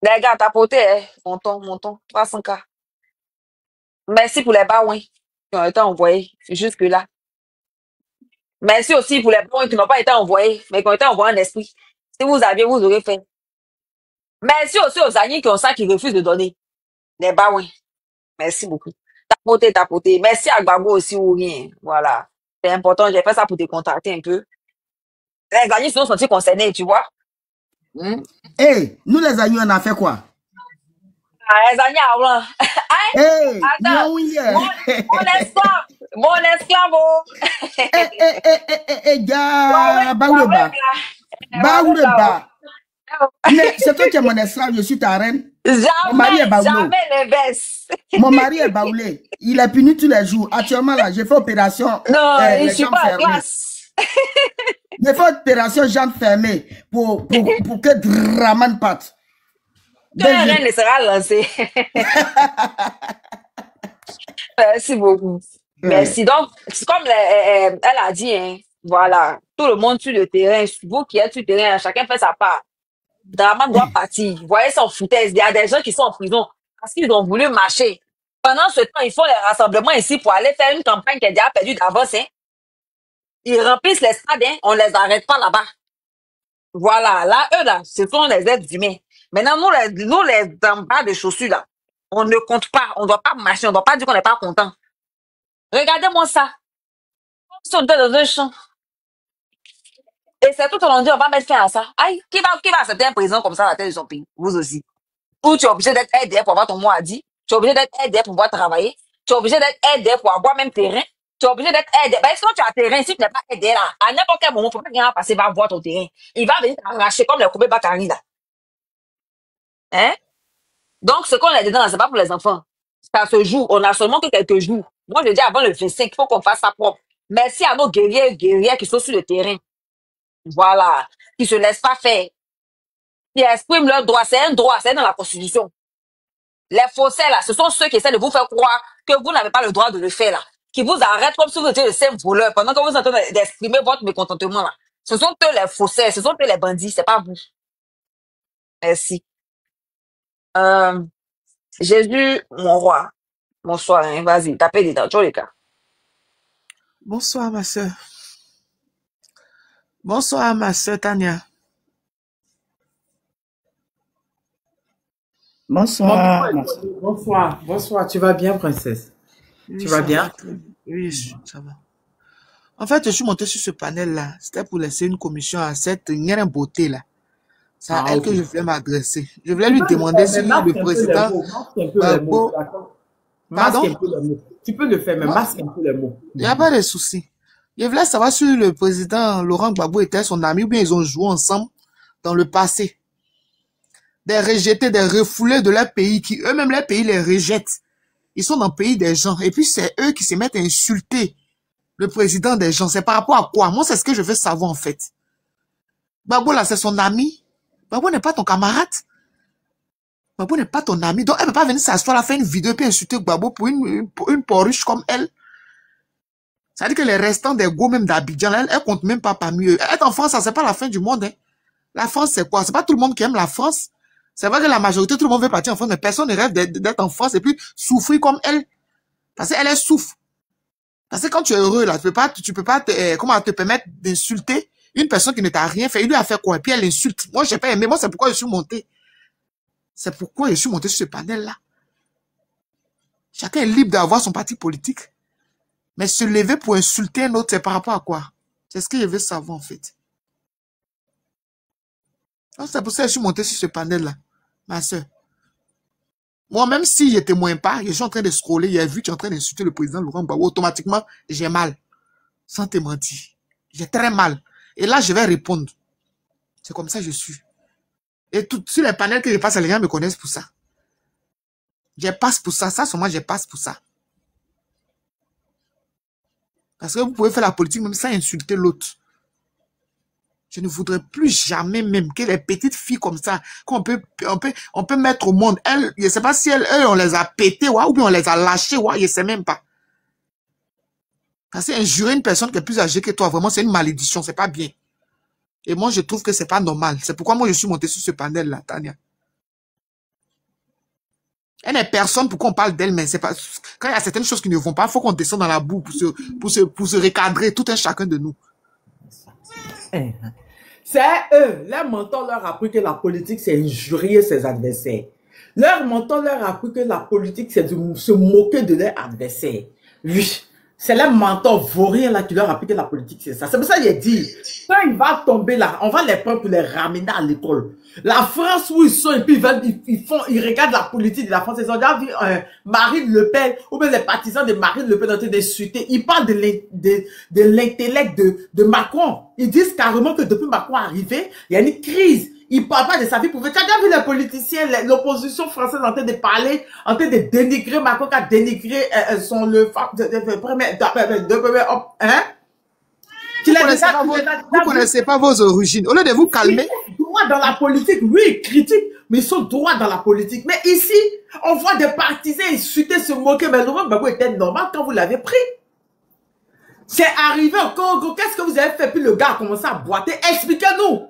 Les gars, tapoté, montons. 300K. Merci pour les baouins qui ont été envoyés jusque-là. Merci aussi pour les baouins qui n'ont pas été envoyés, mais qui ont été envoyés en esprit. Si vous aviez, vous aurez fait. Merci aussi aux amis qui ont ça, qui refusent de donner. Les baouins. Merci beaucoup. Tapoté. Merci à Gbagbo aussi ou rien. Voilà. C'est important, j'ai fait ça pour te contacter un peu. Les amis se sont sentis concernés, tu vois. Hey, nous les amis, on a fait quoi? Les amis, avant. Hey, attends. Mon esclave. Gars, Baouleba. C'est toi qui es mon esclave, je suis ta reine. Mon mari est baoulé. Jamais les baisse. Mon mari est baoulé. Il est puni tous les jours. Actuellement, là, j'ai fait opération. Non, je suis pas en classe. J'ai fait opération jambes fermées pour que Draman parte. rien ne sera lancé. Merci beaucoup. Merci. Donc, c'est comme elle a dit, hein, voilà, tout le monde sur le terrain, vous qui êtes sur le terrain, chacun fait sa part. Drama doit partir. Vous voyez son foutaise. Il y a des gens qui sont en prison parce qu'ils ont voulu marcher. Pendant ce temps, ils font les rassemblements ici pour aller faire une campagne qui est déjà perdue d'avance. Hein. Ils remplissent les stades, hein. On les arrête pas là-bas. Voilà, là, eux, là, ce sont les êtres humains. Maintenant, nous, les en bas de chaussures, là, on ne compte pas. On ne doit pas marcher. On ne doit pas dire qu'on n'est pas content. Regardez-moi ça. Si on était dans un champ, et c'est tout au long dit, on va mettre fin à ça. Aïe, qui va accepter un président comme ça à la tête de son pays? Vous aussi. Ou tu es obligé d'être aidé pour avoir ton mot à dire. Tu es obligé d'être aidé pour pouvoir travailler. Tu es obligé d'être aidé pour avoir même terrain. Tu es obligé d'être aidé. Ben, si tu as terrain, si tu n'es pas aidé là, à n'importe quel moment, il faut pas quelqu'un passer va voir ton terrain. Il va venir t'arracher comme le Kobe Bakari là. Hein? Donc, ce qu'on a dedans, c'est pas pour les enfants. Ça se joue. On a seulement que quelques jours. Moi, je dis avant le 25, il faut qu'on fasse ça propre. Merci à nos guerriers qui sont sur le terrain. Voilà. Qui se laissent pas faire. Qui expriment leurs droits. C'est un droit. C'est dans la Constitution. Les faussaires, là, ce sont ceux qui essaient de vous faire croire que vous n'avez pas le droit de le faire, là. Qui vous arrêtent comme si vous étiez le simple voleur pendant que vous êtes en train d'exprimer votre mécontentement, là. Ce sont eux les faussaires. Ce sont eux les bandits. C'est pas vous. Merci. Jésus, mon roi. Bonsoir, hein. Vas-y, tapez dedans. Ciao, les gars. Bonsoir, ma soeur. Bonsoir, ma soeur Tania. Bonsoir. Bonsoir. Bonsoir. Tu vas bien, princesse? Oui, tu vas bien? Oui, ça va. En fait, je suis monté sur ce panel-là. C'était pour laisser une commission à cette Nguyen Beauté là. C'est à elle que je voulais m'adresser. Je voulais lui demander si le président Gbagbo... Pardon? Tu peux le faire, mais masque un peu les mots. Il n'y a pas de souci. Je voulais savoir si le président Laurent Gbagbo était son ami ou bien ils ont joué ensemble dans le passé. Des rejetés, des refoulés de leur pays qui eux-mêmes, leur pays les rejettent. Ils sont dans le pays des gens. Et puis c'est eux qui se mettent à insulter le président des gens. C'est par rapport à quoi? Moi, c'est ce que je veux savoir en fait. Gbagbo là, c'est son ami. Gbagbo n'est pas ton camarade. Gbagbo n'est pas ton ami. Donc, elle ne peut pas venir s'asseoir, faire une vidéo et puis insulter Gbagbo pour une porruche comme elle. Ça veut dire que les restants des go même d'Abidjan, elle compte même pas parmi eux. Être en France, ça c'est pas la fin du monde. Hein. La France, c'est quoi? C'est pas tout le monde qui aime la France. C'est vrai que la majorité, tout le monde veut partir en France, mais personne ne rêve d'être en France et puis souffrir comme elle. Parce qu'elle, elle souffre. Parce que quand tu es heureux, là, tu peux pas comment te permettre d'insulter une personne qui ne t'a rien fait. Il lui a fait quoi? Et puis elle l'insulte. Moi, j'ai pas aimé. Moi, c'est pourquoi je suis monté. C'est pourquoi je suis monté sur ce panel-là. Chacun est libre d'avoir son parti politique. Mais se lever pour insulter un autre, c'est par rapport à quoi? C'est ce que je veux savoir, en fait. C'est pour ça que je suis monté sur ce panel-là, ma soeur. Moi, même si je ne témoigne pas, je suis en train de scroller, j'ai vu que tu es en train d'insulter le président Laurent Gbagbo, automatiquement, j'ai mal. Sans te mentir. J'ai très mal. Et là, je vais répondre. C'est comme ça que je suis. Et sur les panels que je passe, les gens me connaissent pour ça. Je passe pour ça. Ça, seulement, je passe pour ça. Parce que vous pouvez faire la politique même sans insulter l'autre. Je ne voudrais plus jamais même que les petites filles comme ça, qu'on peut mettre au monde. Elles, je ne sais pas si eux, on les a pétées, ou bien on les a lâchées, je ne sais même pas. Parce que injurer une personne qui est plus âgée que toi, vraiment, c'est une malédiction, c'est pas bien. Et moi, je trouve que c'est pas normal. C'est pourquoi moi, je suis monté sur ce panel-là, Tania. Elle n'est personne pour qu'on parle d'elle, mais c'est pas, quand il y a certaines choses qui ne vont pas, il faut qu'on descende dans la boue pour se recadrer, tout un chacun de nous. C'est eux, leur mentor leur a appris que la politique, c'est injurier ses adversaires. Leur mentor leur a appris que la politique, c'est de se moquer de leurs adversaires. Oui, c'est leur mentor vaurien là qui leur a appris que la politique, c'est ça. C'est pour ça qu'il a dit, quand il va tomber là, on va les prendre pour les ramener à l'école. La France où ils sont, et puis ils regardent la politique de la France. Ils ont déjà vu Marine Le Pen, ou bien les partisans de Marine Le Pen ont été d'insulter. Ils parlent de l'intellect de Macron. Ils disent carrément que depuis Macron arrivé, il y a une crise. Ils ne parlent pas de sa vie privée. Tu as déjà vu les politiciens, l'opposition française en train de parler, en train de dénigrer Macron, qui a dénigré Vous ne connaissez pas vos origines. Au lieu de vous calmer, droits dans la politique. Oui, ils critiquent, mais ils sont droits dans la politique. Mais ici, on voit des partisans insulter, se moquer. Mais Laurent Gbagbo était normal quand vous l'avez pris. C'est arrivé au Congo. Qu'est-ce que vous avez fait? Puis le gars a commencé à boiter. Expliquez-nous.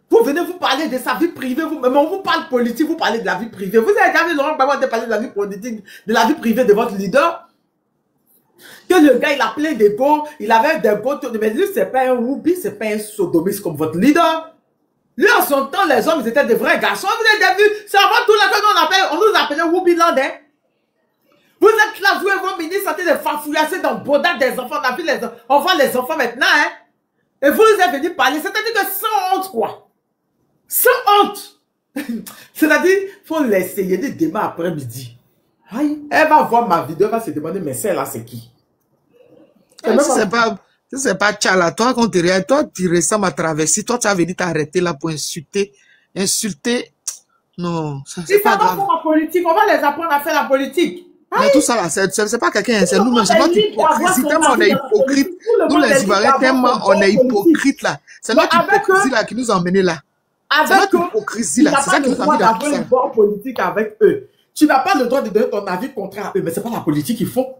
Vous venez vous parler de sa vie privée. Mais on vous parle politique, vous parlez de la vie privée. Vous avez déjà vu Laurent Gbagbo parler de la vie politique, de la vie privée de votre leader? Que le gars, il a plein d'ego, il avait des go, mais lui, c'est pas un whoopi, c'est pas un sodomiste comme votre leader. Lui, en son temps, les hommes, ils étaient des vrais garçons. Vous avez vu, c'est avant tout là que on nous appelait whoopi land, hein. Vous êtes là, vous et vos ministres, en train de farfouillasser dans le bodage des enfants. On a vu on voit les enfants maintenant, hein. Et vous êtes venus parler, c'est-à-dire que sans honte, quoi. Sans honte. C'est-à-dire, il faut l'essayer demain après-midi. Elle va voir ma vidéo, elle va se demander, mais celle-là, c'est qui? Si c'est pas Tchala, toi, quand tu regardes, toi, tu ressembles à traverser, toi, tu as venu t'arrêter là pour insulter. Non, ça c'est pas grave. Pour la politique, on va les apprendre à faire la politique. Mais tout ça là, c'est pas quelqu'un, c'est nous-mêmes, c'est notre hypocrisie, tellement on est hypocrite. Nous les Ivoiriens, tellement on est hypocrite là. C'est notre hypocrisie là qui nous a emmenés là. C'est notre hypocrisie là, c'est ça qui nous a mis dans tout ça. Tu n'as pas le droit politique avec eux. Tu n'as pas le droit de donner ton avis contraire à eux, mais c'est pas la politique qu'ils font.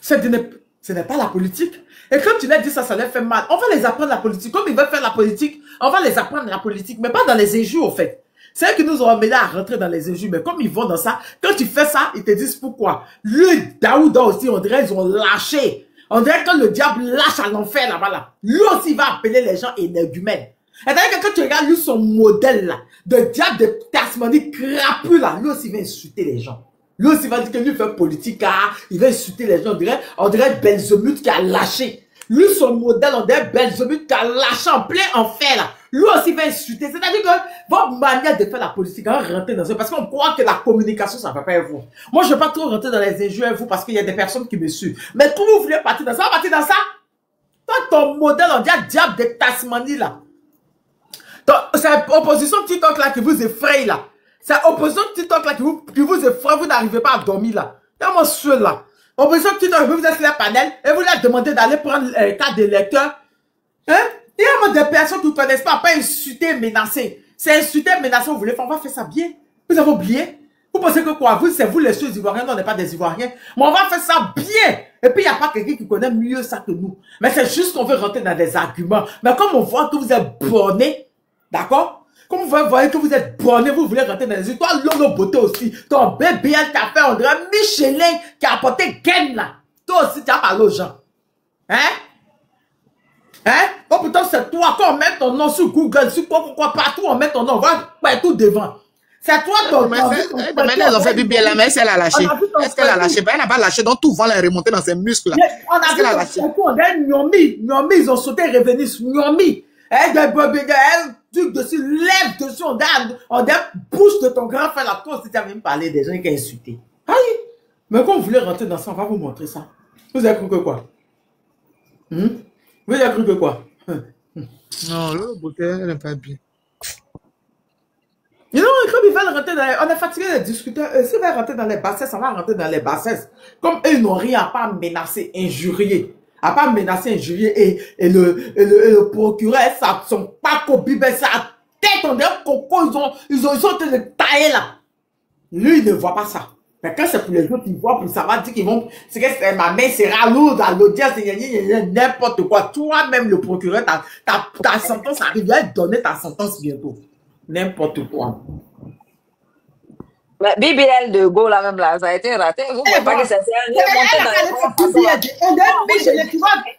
Ce n'est pas la politique. Et comme tu l'as dit, ça leur fait mal. On va les apprendre la politique. Comme ils veulent faire la politique, on va les apprendre la politique, mais pas dans les injures, en fait. C'est eux qui nous ont amenés à rentrer dans les injures, mais comme ils vont dans ça, quand tu fais ça, ils te disent pourquoi. Lui, Daouda aussi, on dirait ils ont lâché. On dirait quand le diable lâche à l'enfer là-bas, là. Lui aussi, il va appeler les gens énergumènes. C'est-à-dire que quand tu regardes lui, son modèle là, de diable de Tasmanie crapu là, lui aussi, il va insulter les gens. Lui aussi, il va dire que lui fait politique, il va insulter les gens. On dirait Belzébuth qui a lâché. Lui, son modèle, on dirait Belzébuth qui a lâché en plein enfer, là. Lui aussi, il va insulter. C'est-à-dire que votre manière de faire la politique, on va rentrer dans ça. Parce qu'on croit que la communication, ça ne va pas être vous. Moi, je ne vais pas trop rentrer dans les injures avec vous parce qu'il y a des personnes qui me suivent. Mais tout vous voulez partir dans ça, on va partir dans ça. Toi, ton modèle, on dirait diable de Tasmanie, là. C'est l'opposition TikTok, là, qui vous effraie, là. C'est l'opposition TikTok là qui vous effraie, vous n'arrivez pas à dormir là. Tellement seul là. Opposition TikTok, vous êtes sur le panel et vous leur demandez d'aller prendre un cas de lecteur. Hein? Il y a des personnes qui ne connaissent pas insulter, menacer. C'est insulter, menacer, vous voulez faire, on va faire ça bien. Vous avez oublié? Vous pensez que quoi? C'est vous les seuls Ivoiriens, on n'est pas des Ivoiriens. Mais on va faire ça bien. Et puis il n'y a pas quelqu'un qui connaît mieux ça que nous. Mais c'est juste qu'on veut rentrer dans des arguments. Mais comme on voit que vous êtes bornés, d'accord? Comme vous voyez que vous êtes borné, vous voulez rentrer dans les yeux. Toi, Lolo Beauté aussi. Ton BBL t'a fait, on dirait Michelin qui a apporté gain là. Toi aussi, tu as parlé aux gens. Hein? Hein? Oh putain, c'est toi. Quand on met ton nom sur Google, sur quoi, partout, on met ton nom. On va partout devant. C'est toi ton nom. Mais ils ont fait BBL là, mais elle a lâché. Est-ce qu'elle a lâché? Ben, elle n'a pas lâché. Donc tout va les remonter dans ses muscles là. On a vu lâché. On dirait Nyomi. Nyomi, ils ont sauté et revenu sur Nyomi. Truc dessus, lève dessus, on dirait bouche de ton grand frère là. Toi aussi, tu as même parlé des gens qui ont insulté. Aïe! Mais quand vous voulez rentrer dans ça, on va vous montrer ça. Vous avez cru que quoi? Vous avez cru que quoi? Non, le beauté, elle n'est pas bien. You know, comme ils veulent rentrer dans les... On est fatigué de discuter. S'ils veulent rentrer dans les bassesses, on va rentrer dans les bassesses. Comme eux, ils n'ont rien à pas menacer, injurier. À pas menacer, injurier et le procureur, ça son pas copie, sa tête, on dirait coco, ils ont en train de tailler là. Lui, il ne voit pas ça. Mais quand c'est pour les autres, ils voient, pour ça va dire qu'ils vont, c'est que ma main sera lourde à l'audience, n'importe quoi. Toi-même, le procureur, ta sentence arrive, il va donner ta sentence bientôt. N'importe quoi. Mais BBL de Go, là même, là, ça a été raté. Vous ne pouvez pas que ça s'est remonté dans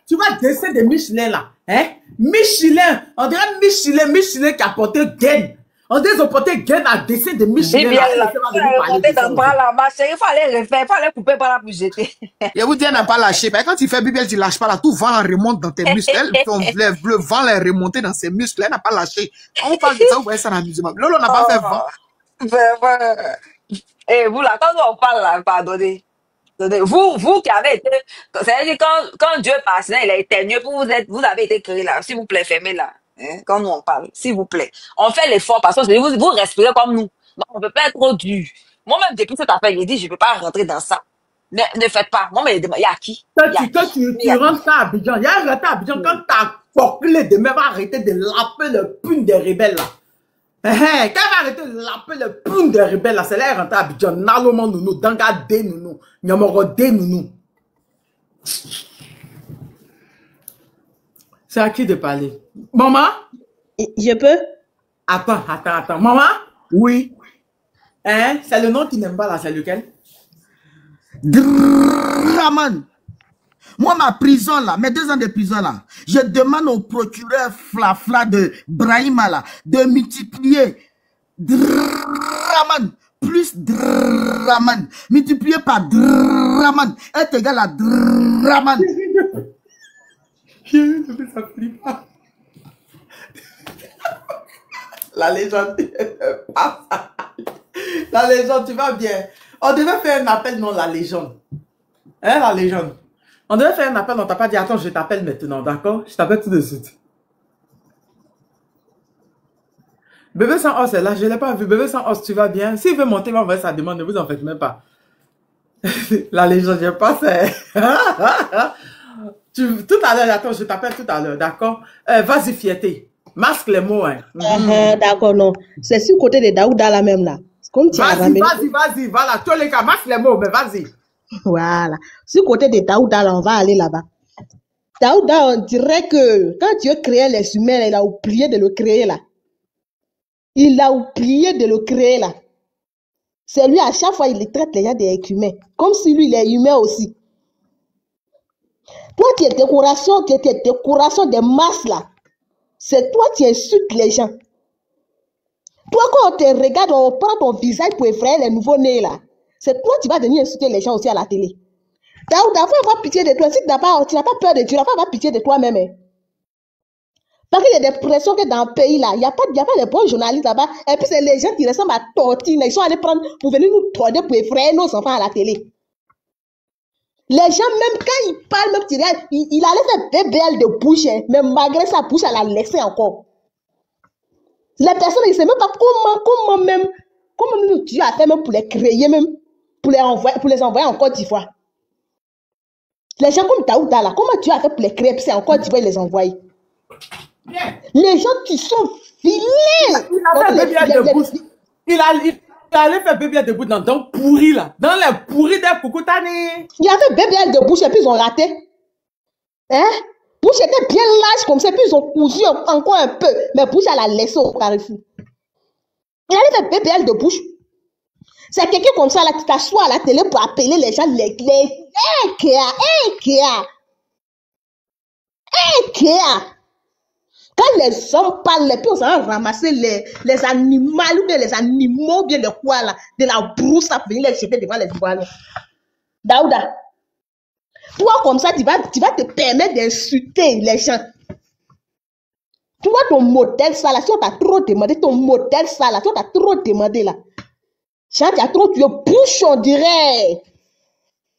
tu vois, dessin de Michelin, là. Hein? Michelin. On dirait Michelin qui a porté gain. On dirait qu'ils ont porté gain à dessin de Michelin. BBL, là, remonté dans bras, là, ma chérie, il fallait refaire, il fallait couper par là pour jeter. Et vous dites, elle n'a pas lâché. Quand tu fais BBL, tu ne lâches pas là. Tout vent remonte dans tes muscles. Le vent est remonté dans ses muscles. Elle n'a pas lâché. On parle de ça, vous voyez ça dans l'amusement. Lolo n'a pas fait vent. Et vous là, quand on parle là, pardonnez. Vous qui avez été, c'est-à-dire quand Dieu passe, il a été mieux pour vous avez été créé là. S'il vous plaît, fermez là. Hein, quand nous on parle, s'il vous plaît. On fait l'effort parce que vous respirez comme nous. Donc, on ne peut pas être trop dur. Moi-même, depuis cette affaire, j'ai dit, je ne peux pas rentrer dans ça. Ne faites pas. Moi, mais il y a qui? Quand tu rentres à Abidjan, il y a un retard à Abidjan. Quand tu as porté les demain, va arrêter de laper le pune des rebelles là. Quand elle va arrêter de l'appeler le poum de rebelle, là, c'est là, elle rentre à Abidjan, Naloman Nounou, Danga De Nounou, Nyamoro De Nounou. C'est à qui de parler? Maman? Je peux? Attends. Maman? Oui. Hein? C'est le nom qui n'aime pas là, c'est lequel? Draman. Moi, ma prison là, mes 2 ans de prison là, je demande au procureur Flafla de Brahima là, de multiplier Draman plus Draman, multiplié par Draman, est égal à Draman. Ça finit pas. La légende, la légende, tu vas bien. On devait faire un appel, non, la légende. Hein, la légende. On devait faire un appel, on t'a pas dit, attends, je t'appelle maintenant, d'accord? Je t'appelle tout de suite. Bébé sans os est là, je ne l'ai pas vu. Bébé sans os, tu vas bien? S'il veut monter, il va envoyer sa demande, ne vous en faites même pas. La légende, je pense. Tout à l'heure, attends, je t'appelle tout à l'heure, d'accord? Vas-y, fierté. Masque les mots, hein. D'accord, non. C'est sur le côté de Daouda là même là. Comme tu as ramené. Vas-y, voilà. Tous les cas, masque les mots, mais vas-y. Voilà. Sur le côté de Daouda là, on va aller là-bas. Daouda, on dirait que quand Dieu créait les humains, il a oublié de le créer là. Il a oublié de le créer là. C'est lui, à chaque fois, il traite les gens des humains. Comme si lui, il est humain aussi. Toi, tu es décoration des masses là. C'est toi qui insultes les gens. Toi, quand on te regarde, on prend ton visage pour effrayer les nouveaux-nés là. C'est toi qui vas venir insulter les gens aussi à la télé. Daouda, il faut avoir pitié de toi. Si tu n'as pas peur de Dieu, il faut avoir pitié de toi-même. Hein. Parce qu'il y a des pressions que dans le pays là, il n'y a pas de bons journalistes là-bas. Et puis c'est les gens qui ressemblent à Tortine. Ils sont allés prendre pour venir nous torder pour effrayer nos enfants à la télé. Les gens, même quand ils parlent, même il allait faire BBL de bouche, hein, mais malgré sa bouche, elle a laissé encore. Les personnes, ils ne savent même pas comment même Dieu a fait même pour les créer, même pour les envoyer en Côte d'Ivoire. Les gens comme Daouda là, comment Dieu a fait pour les créer, puis c'est en Côte d'Ivoire, il les envoie. Les gens qui sont filés. Il allait faire BBL de bouche dans pourri là. Dans les pourris des Poukoutani. Il a fait BBL de bouche et puis ils ont raté. Hein? Bouche était bien large comme ça, puis ils ont cousu encore un peu. Mais bouche, elle a laissé au carrefour. Il allait faire BBL de bouche. C'est quelqu'un comme ça là qui t'assoit à la télé pour appeler les gens les Quand les hommes parlent, puis on s'en va ramasser les animaux, ou bien les animaux, bien les quoi là, de la brousse à venir les jeter devant les Ivoiriens. Daouda, toi comme ça, tu vas te permettre d'insulter les gens. Tu vois ton modèle ça là, si on t'a trop demandé, ton modèle ça là, si on t'a trop demandé là. Chant, tu as trop tué, bouche on dirait.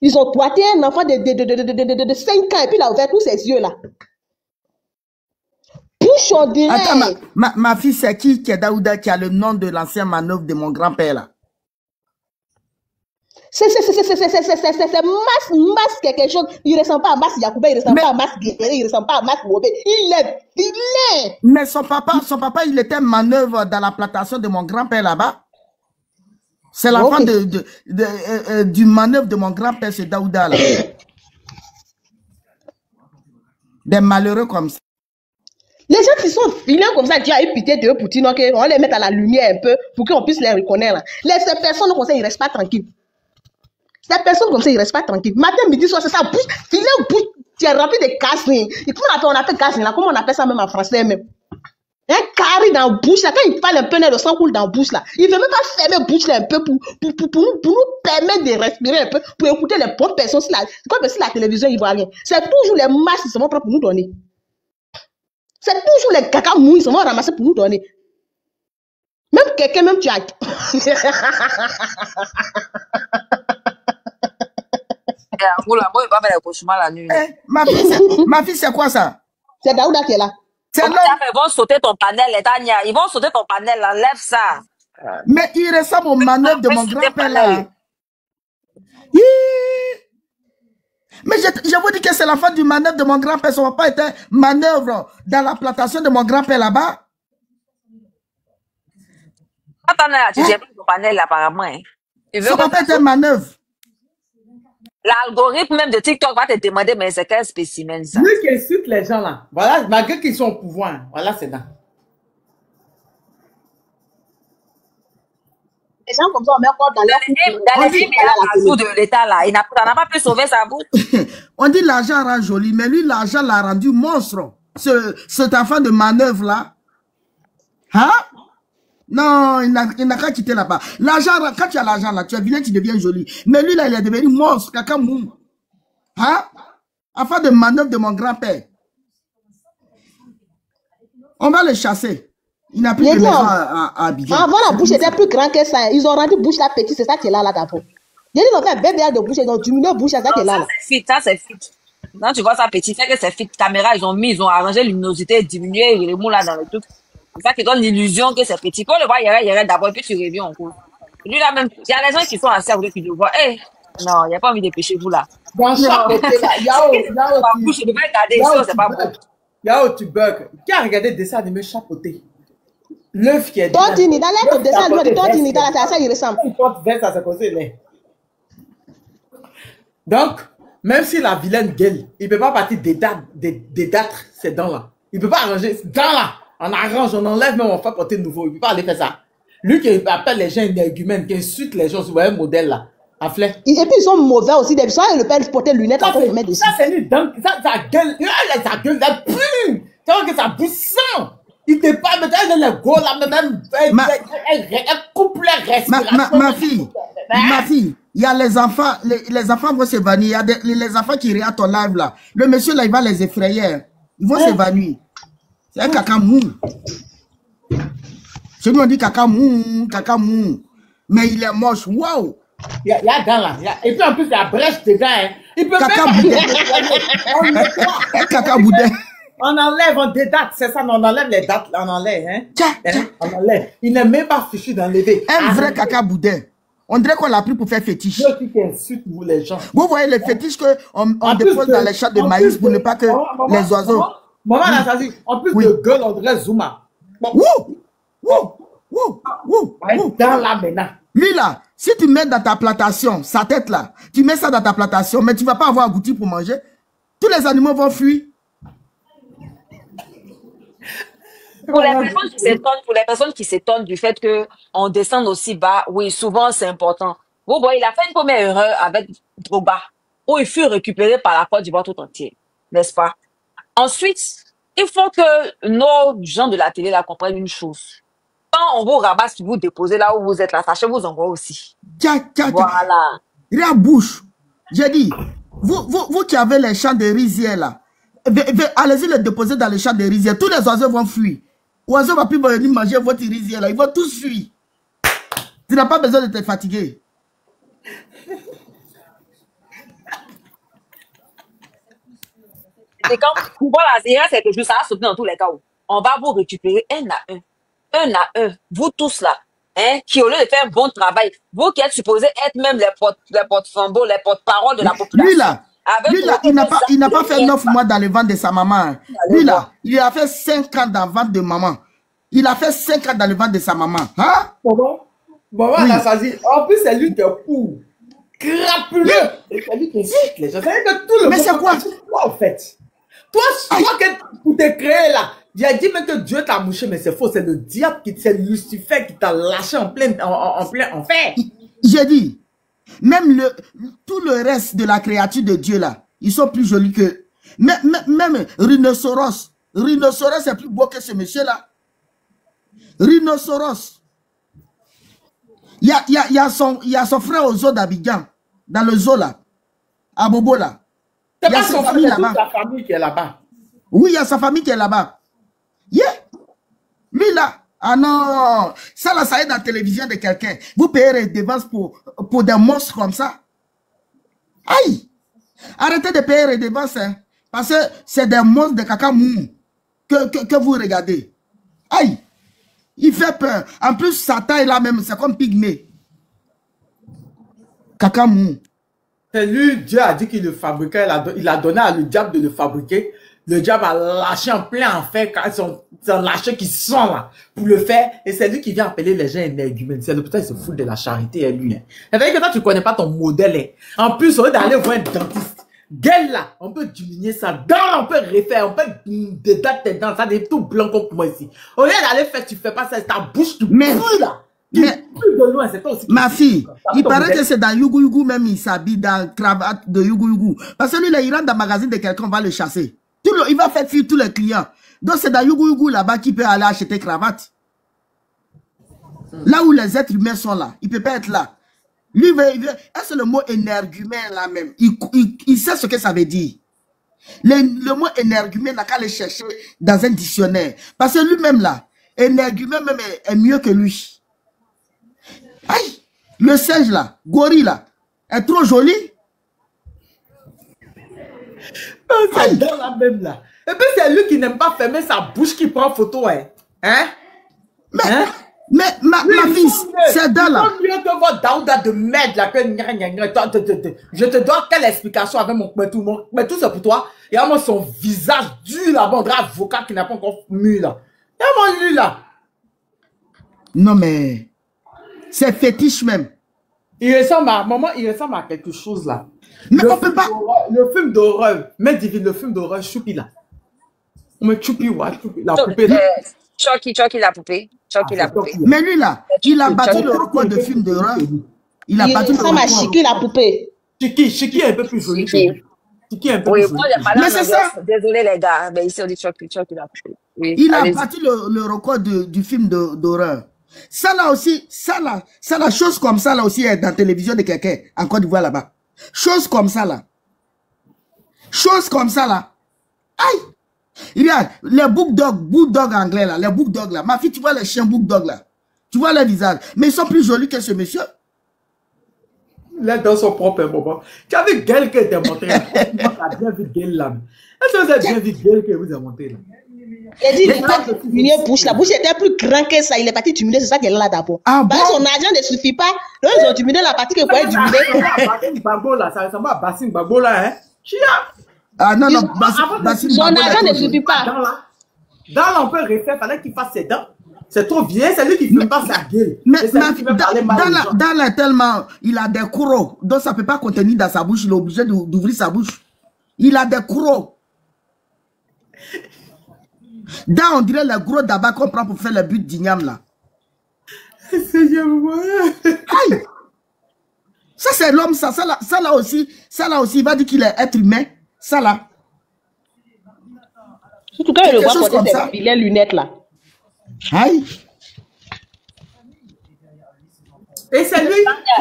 Ils ont toité un enfant de 5 ans et puis il a ouvert tous ses yeux là. On dirait. Attends, ma fille, c'est qui est Daouda qui a le nom de l'ancien manœuvre de mon grand-père là? C'est Mas quelque chose. Il ne ressemble pas à Mas Yacoubé, il ne ressemble pas à Mas Guéguéré, il ne ressemble pas à Mas Wobé. Il est vilain. Mais son papa, il était manœuvre dans la plantation de mon grand-père là-bas. C'est l'enfant du manœuvre de mon grand-père, c'est Daouda là. Des malheureux comme ça. Les gens qui sont vilains comme ça, Dieu a eu pitié d'eux pour dire qu'on les mette à la lumière un peu pour qu'on puisse les reconnaître. Ces personnes comme ça, ils ne restent pas tranquilles. Ces personnes comme ça, ils ne restent pas tranquilles. Matin, midi, soir, c'est ça. Vilain bouche, tu es rempli de casse-nez. Et comment on appelle casse-nez là? Comment on appelle ça même en français même? Un carré dans la bouche là, quand il parle un peu, le sang coule dans la bouche là. Il ne veut même pas fermer la bouche là un peu pour nous permettre de respirer un peu, pour écouter les bonnes personnes. Comme si la télévision ivoirienne. C'est toujours les masses qui sont prêts pour nous donner. C'est toujours les caca mouilles qui sont ramassés pour nous donner. Même quelqu'un, même tu as. Ma fille, c'est quoi ça? C'est Daouda qui est là. Ils vont sauter ton panel, Tania. Ils vont sauter ton panel, enlève ça. Mais il ressemble aux manœuvres de mon grand-père là. Mais je vous dis que c'est la fin du manœuvre de mon grand-père. Ça va pas être manœuvre dans la plantation de mon grand-père là-bas. Tu tiens pas ton panel apparemment. Hein. Ça va être une manœuvre. L'algorithme même de TikTok va te demander, mais c'est quel spécimen ça? Lui qui insulte les gens là. Voilà, malgré qu'ils sont au pouvoir. Voilà, c'est là. Les gens comme ça, on met encore dans leur Dans les 10 milliards de l'État là, il n'a pas pu sauver sa bouche. On dit l'argent rend joli, mais lui, l'argent l'a rendu monstre. Cet enfant de manœuvre là. Hein? Non, il n'a qu'à quitter là-bas. L'argent, quand tu as l'argent là, tu es vilain, tu deviens joli. Mais lui là, il est devenu monstre, caca mou. Hein? Enfant de manœuvre de mon grand-père. On va le chasser. Il n'a plus de maison à Abidjan. Avant, la bouche était plus grande que ça. Ils ont rendu bouche là petite, c'est ça qui est là d'abord. Ils ont fait un bébé de bouche, ils ont diminué bouche, c'est ça qui est là. Ça c'est fit. Quand tu vois ça petit, c'est que c'est fit. Caméra, ils ont arrangé la luminosité, diminué les mots là dans le truc. C'est ça qui donne l'illusion que c'est petit. Quand on le voit, il y aurait d'abord, puis tu reviens en cours. Lui là même, il y a des gens qui sont assis à côté qui le voient. Eh, non, il n'y a pas envie de pêcher vous là. Dans chaque côté là, il y a tu bugs. Qui a regardé le dessin animé chapeauté? L'œuf qui est dedans. Tontini, dans l'air, le dessin animé de Tontini, dans la ça, il ressemble. Il porte vert, ça se cause là. Donc, même si la vilaine gueule, il ne peut pas partir dédâtre ces dents-là. Il ne peut pas arranger ces dents-là. On arrange, on enlève, même on fait porter de nouveau. Il ne peut pas aller faire ça. Lui qui appelle les gens énergumènes, qui insulte les gens, vous voyez un modèle là. Et puis ils sont mauvais aussi. Des fois, le père porter lunettes après pour mettre dessus. Ça, c'est lui, donc, ça gueule, ça gueule, ça pue. Tu vois que ça bouge sang. Il te parle, mais dans les gars là, même, elle coupe les respirations. Ma fille, il y a les enfants vont s'évanouir. Il y a les enfants qui regardent ton live là. Le monsieur là, il va les effrayer. Ils vont s'évanouir. C'est un caca mou. Chez nous, on dit caca mou. Mais il est moche. Waouh! Il y a dans là. Et puis en plus, il y a brèche dedans. Hein. Il peut caca boudin. Caca boudin. On enlève, on dédate, c'est ça, on enlève les dates, on enlève, hein. On enlève. Il n'est même pas fichu d'enlever. Un vrai caca boudin. On dirait qu'on l'a pris pour faire fétiche. Ceux qui insultent vous les gens. Vous voyez les fétiches qu'on dépose dans les champs de maïs pour ne pas que les oiseaux. Maman, là, ça dit, en plus de gueule, on dirait Zuma. Dans là maintenant. Lui là, si tu mets dans ta plantation, sa tête là, tu mets ça dans ta plantation, mais tu ne vas pas avoir goûté pour manger, tous les animaux vont fuir. Pour les personnes qui s'étonnent du fait qu'on descende aussi bas, oui, souvent c'est important. Bon, il a fait une première erreur avec Drogba, où il fut récupéré par la Côte d'Ivoire tout entier, n'est-ce pas? Ensuite, il faut que nos gens de la télé là comprennent une chose. Quand on vous ramasse, vous déposez là où vous êtes là, sachez vous envoie aussi. Voilà. Rien bouche. J'ai dit, vous qui avez les champs de rizières là, allez-y les déposer dans les champs de rizières. Tous les oiseaux vont fuir. L'oiseau ne va plus venir manger votre rizière là. Ils vont tous fuir. Tu n'as pas besoin de te fatiguer. C'est quand voilà, c'est que ça va sauter dans tous les cas. On va vous récupérer un à un. Vous tous là, hein, qui au lieu de faire un bon travail, vous qui êtes supposés être même les porte-flambeaux, les porte-paroles de la population. Lui là, il n'a pas fait 9 mois dans le ventre de sa maman. Lui là, il a fait 5 ans dans le ventre de maman. Il a fait 5 ans dans le ventre de sa maman. Hein? Maman, là, ça dit, en plus, c'est lui qui est fou. Crapuleux. Et c'est lui qui incite les gens. Mais c'est quoi? En fait? Toi, pour te créer là, il a dit même que Dieu t'a mouché, mais c'est faux. C'est le diable, c'est Lucifer qui t'a lâché en plein enfer. J'ai dit, même tout le reste de la créature de Dieu là, ils sont plus jolis que... Même rhinocéros. Rhinocéros est plus beau que ce monsieur là. Rhinocéros. Il y a son frère au zoo d'Abidjan, dans le zoo là, à Bobo là. C'est pas son famille là-bas. Sa famille qui est là-bas. Oui, il y a sa famille qui est là-bas. Yeah. Lui là, ah non, ça là, ça est dans la télévision de quelqu'un. Vous payez les dépenses pour des monstres comme ça. Aïe. Arrêtez de payer les dépenses, hein, parce que c'est des monstres de caca mou que vous regardez. Aïe. Il fait peur. En plus, sa taille là même, c'est comme pygmée. Caca mou. C'est lui, Dieu a dit qu'il le fabriquait, il a donné à le diable de le fabriquer. Le diable a lâché en plein enfer, son lâché qui sent là, pour le faire. Et c'est lui qui vient appeler les gens énergumènes. C'est l'hôpital, il se fout de la charité, lui. C'est-à-dire que toi, tu connais pas ton modèle. Hein. En plus, au lieu d'aller voir un dentiste, gueule là, on peut diminuer ça. Dents, on peut refaire, on peut dédater tes dents. Ça devient tout blanc comme moi ici. Au lieu d'aller faire, tu fais pas ça, c'est ta bouche qui pue là. Mais, de loin, c'est toi aussi. Ma fille, il paraît que c'est dans Yugu Yugu même, il s'habille dans cravate de Yugu Yugu. Parce que lui, là, il rentre dans le magasin de quelqu'un, on va le chasser. Il va faire fuir tous les clients. Donc, c'est dans Yugu Yugu là-bas qu'il peut aller acheter cravate. Là où les êtres humains sont là, il peut pas être là. Lui, c'est le mot énergumène là même. Il sait ce que ça veut dire. Le mot énergumène, n'a qu'à le chercher dans un dictionnaire. Parce que lui-même là, énergumène même est mieux que lui. Aïe, le singe là, gorille là, est trop joli. C'est dans la même là. Et puis c'est lui qui n'aime pas fermer sa bouche qui prend photo, hein. Mais ma fille, c'est dans là. C'est mieux que votre Daouda de merde là. Je te dois quelle explication avec mon Kmetou. Mon Kmetou c'est pour toi. Et à moi son visage dur là-bas, on dirait avocat qui n'a pas encore mu là. Et à moi lui là. Non mais... C'est fétiche même. Il ressemble à, maman, il ressemble à quelque chose là. Mais on peut pas. Le film d'horreur, mais divine, le film d'horreur, Choupi là. On met Choupi, ouais, Choupi, la poupée là. Chucky la poupée. Chucky la poupée. Mais lui là, il a battu le record de film d'horreur. Il a battu le record. Ça m'a Chiki la poupée. Chiki est un peu plus joli. Chiki est un peu plus joli. Mais c'est ça. Désolé les gars, mais ici on dit Chucky la poupée. Il a battu le record du film d'horreur. Ça là aussi, ça là, chose comme ça là aussi est dans la télévision de quelqu'un en Côte d'Ivoire là-bas. Chose comme ça là. Chose comme ça là. Aïe! Il y a les bulldog anglais là, les bulldog là. Ma fille, tu vois les chiens bulldog là. Tu vois leur visage. Mais ils sont plus jolis que ce monsieur. Là, dans son propre moment. Tu as vu Gaël qui était monté là. Tu as bien vu Gaël là. Est-ce que vous avez bien vu Gaël qui vous a monté là? Il a dit, il était diminué bouche. La bouche était plus grande que ça. Il est parti diminuer, c'est ça qu'elle est là d'abord. Ah bon? Son argent ne suffit pas. Donc, ils ont diminué la partie qu'il pouvait diminuer. Bassine Bagbo là, ça ressemble à Bassine Bagbo là, hein? Chia! Ah non, non, Bassine son argent ne suffit pas. Dans là, on peut refaire, fallait qu'il fasse ses dents. C'est trop vieux, c'est lui qui ne filme pas sa gueule. Mais dans là, tellement, il a des crocs. Donc, ça ne peut pas contenir dans sa bouche. Il est obligé d'ouvrir sa bouche. Il a des crocs. Dans, on dirait les gros dabas qu'on prend pour faire le but d'igname là. Aïe! Ça, c'est l'homme, ça là aussi, il va dire qu'il est être humain. Ça là. Surtout quand il le voit porter ses filets lunettes là. Aïe! Et c'est lui,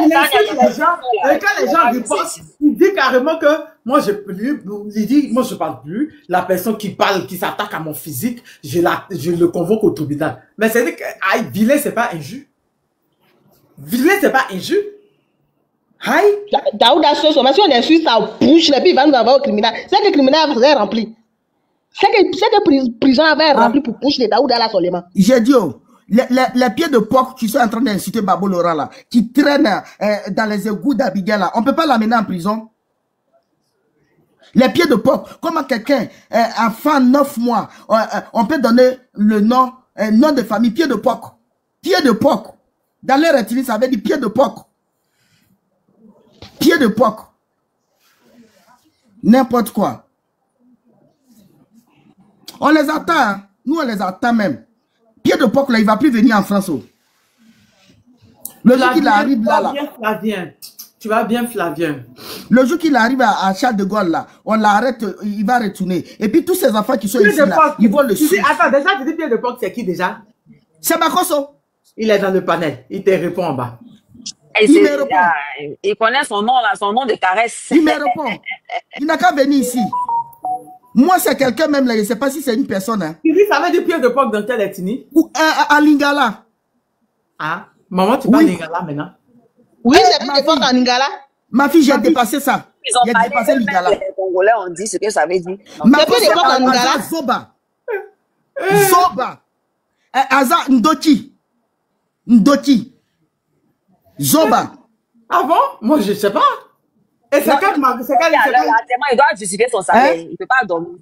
il insulte les gens. Et quand les gens lui pensent, il dit carrément que moi, il dit, moi, je parle plus. La personne qui parle, qui s'attaque à mon physique, je le convoque au tribunal. Mais c'est dit que, aïe, vilain, c'est pas injure. Vilain, c'est pas injure. Aïe. Daouda, si on insulte sa bouche, et puis il va nous envoyer au criminel. C'est que le criminel avait rempli. C'est que prison avait rempli pour push les Daouda là seulement. J'ai dit, oh. Les pieds de porc qui sont en train d'insulter Babo Laurent là, qui traînent dans les égouts d'Abidjan là, on ne peut pas l'amener en prison. Les pieds de porc, comment quelqu'un, enfant 9 mois, on peut donner le nom, nom de famille, pied de porc. Pied de porc. Dans leur rétine, ça veut dire pied de porc. Pied de porc. N'importe quoi. On les attend, hein. Nous on les attend même. Pied de porc là, il ne va plus venir en France. Oh. Le jour qu'il arrive là. Tu vas bien, Flavien. Le jour qu'il arrive à Charles de Gaulle là, on l'arrête, il va retourner. Et puis tous ces enfants qui sont ici là, ils vont le suivre. Attends, déjà, tu dis pied de porc, c'est qui déjà? C'est Makosso. Il est dans le panel. Il te répond en bas. Il connaît son nom là, son nom de caresse. Il me répond. Il n'a qu'à venir ici. Moi, c'est quelqu'un même là, je ne sais pas si c'est une personne. Hein. Tu dis, ça veut dire pied de porc dans quelle ethnie? Ou à Lingala. Ah, maman, tu parles Lingala maintenant? Oui, c'est pied de porc en Lingala. Ma fille, j'ai dépassé ça. J'ai dépassé Lingala. Les Congolais ont dit ce que ça veut dire. Ma fille, c'est en Lingala. Zoba. Zoba. Aza Ndoki. Ndoki. Zoba. Ah bon? Moi, je ne sais pas. Et c'est quand il doit justifier son salaire. Il ne peut pas dormir.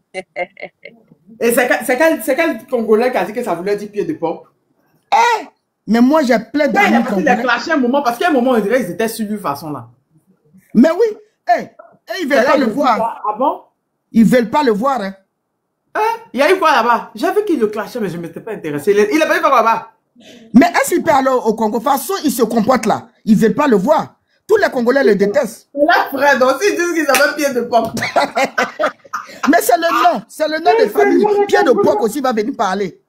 Et c'est quel Congolais qui a dit que ça voulait dire pied de porc? Mais moi, j'ai plein Il d'amis a parti congolais. les clasher un moment, parce qu'à un moment, on dirait qu'ils étaient sur lui façon là. Mais oui, ils ne veulent pas le voir. Ah bon? Ils ne veulent pas le voir. Hein. Il y a eu quoi là-bas? J'ai vu qu'il le clashait, mais je ne m'étais pas intéressé. Il a pas eu quoi là-bas? Mais est-ce qu'il peut aller au Congo? De toute façon, il se comporte là. Ils ne veulent pas le voir. Tous les Congolais le détestent. Là, frère, donc ils disent qu'ils avaient pied de porc. Mais c'est le nom de famille. Pied de porc aussi va venir parler.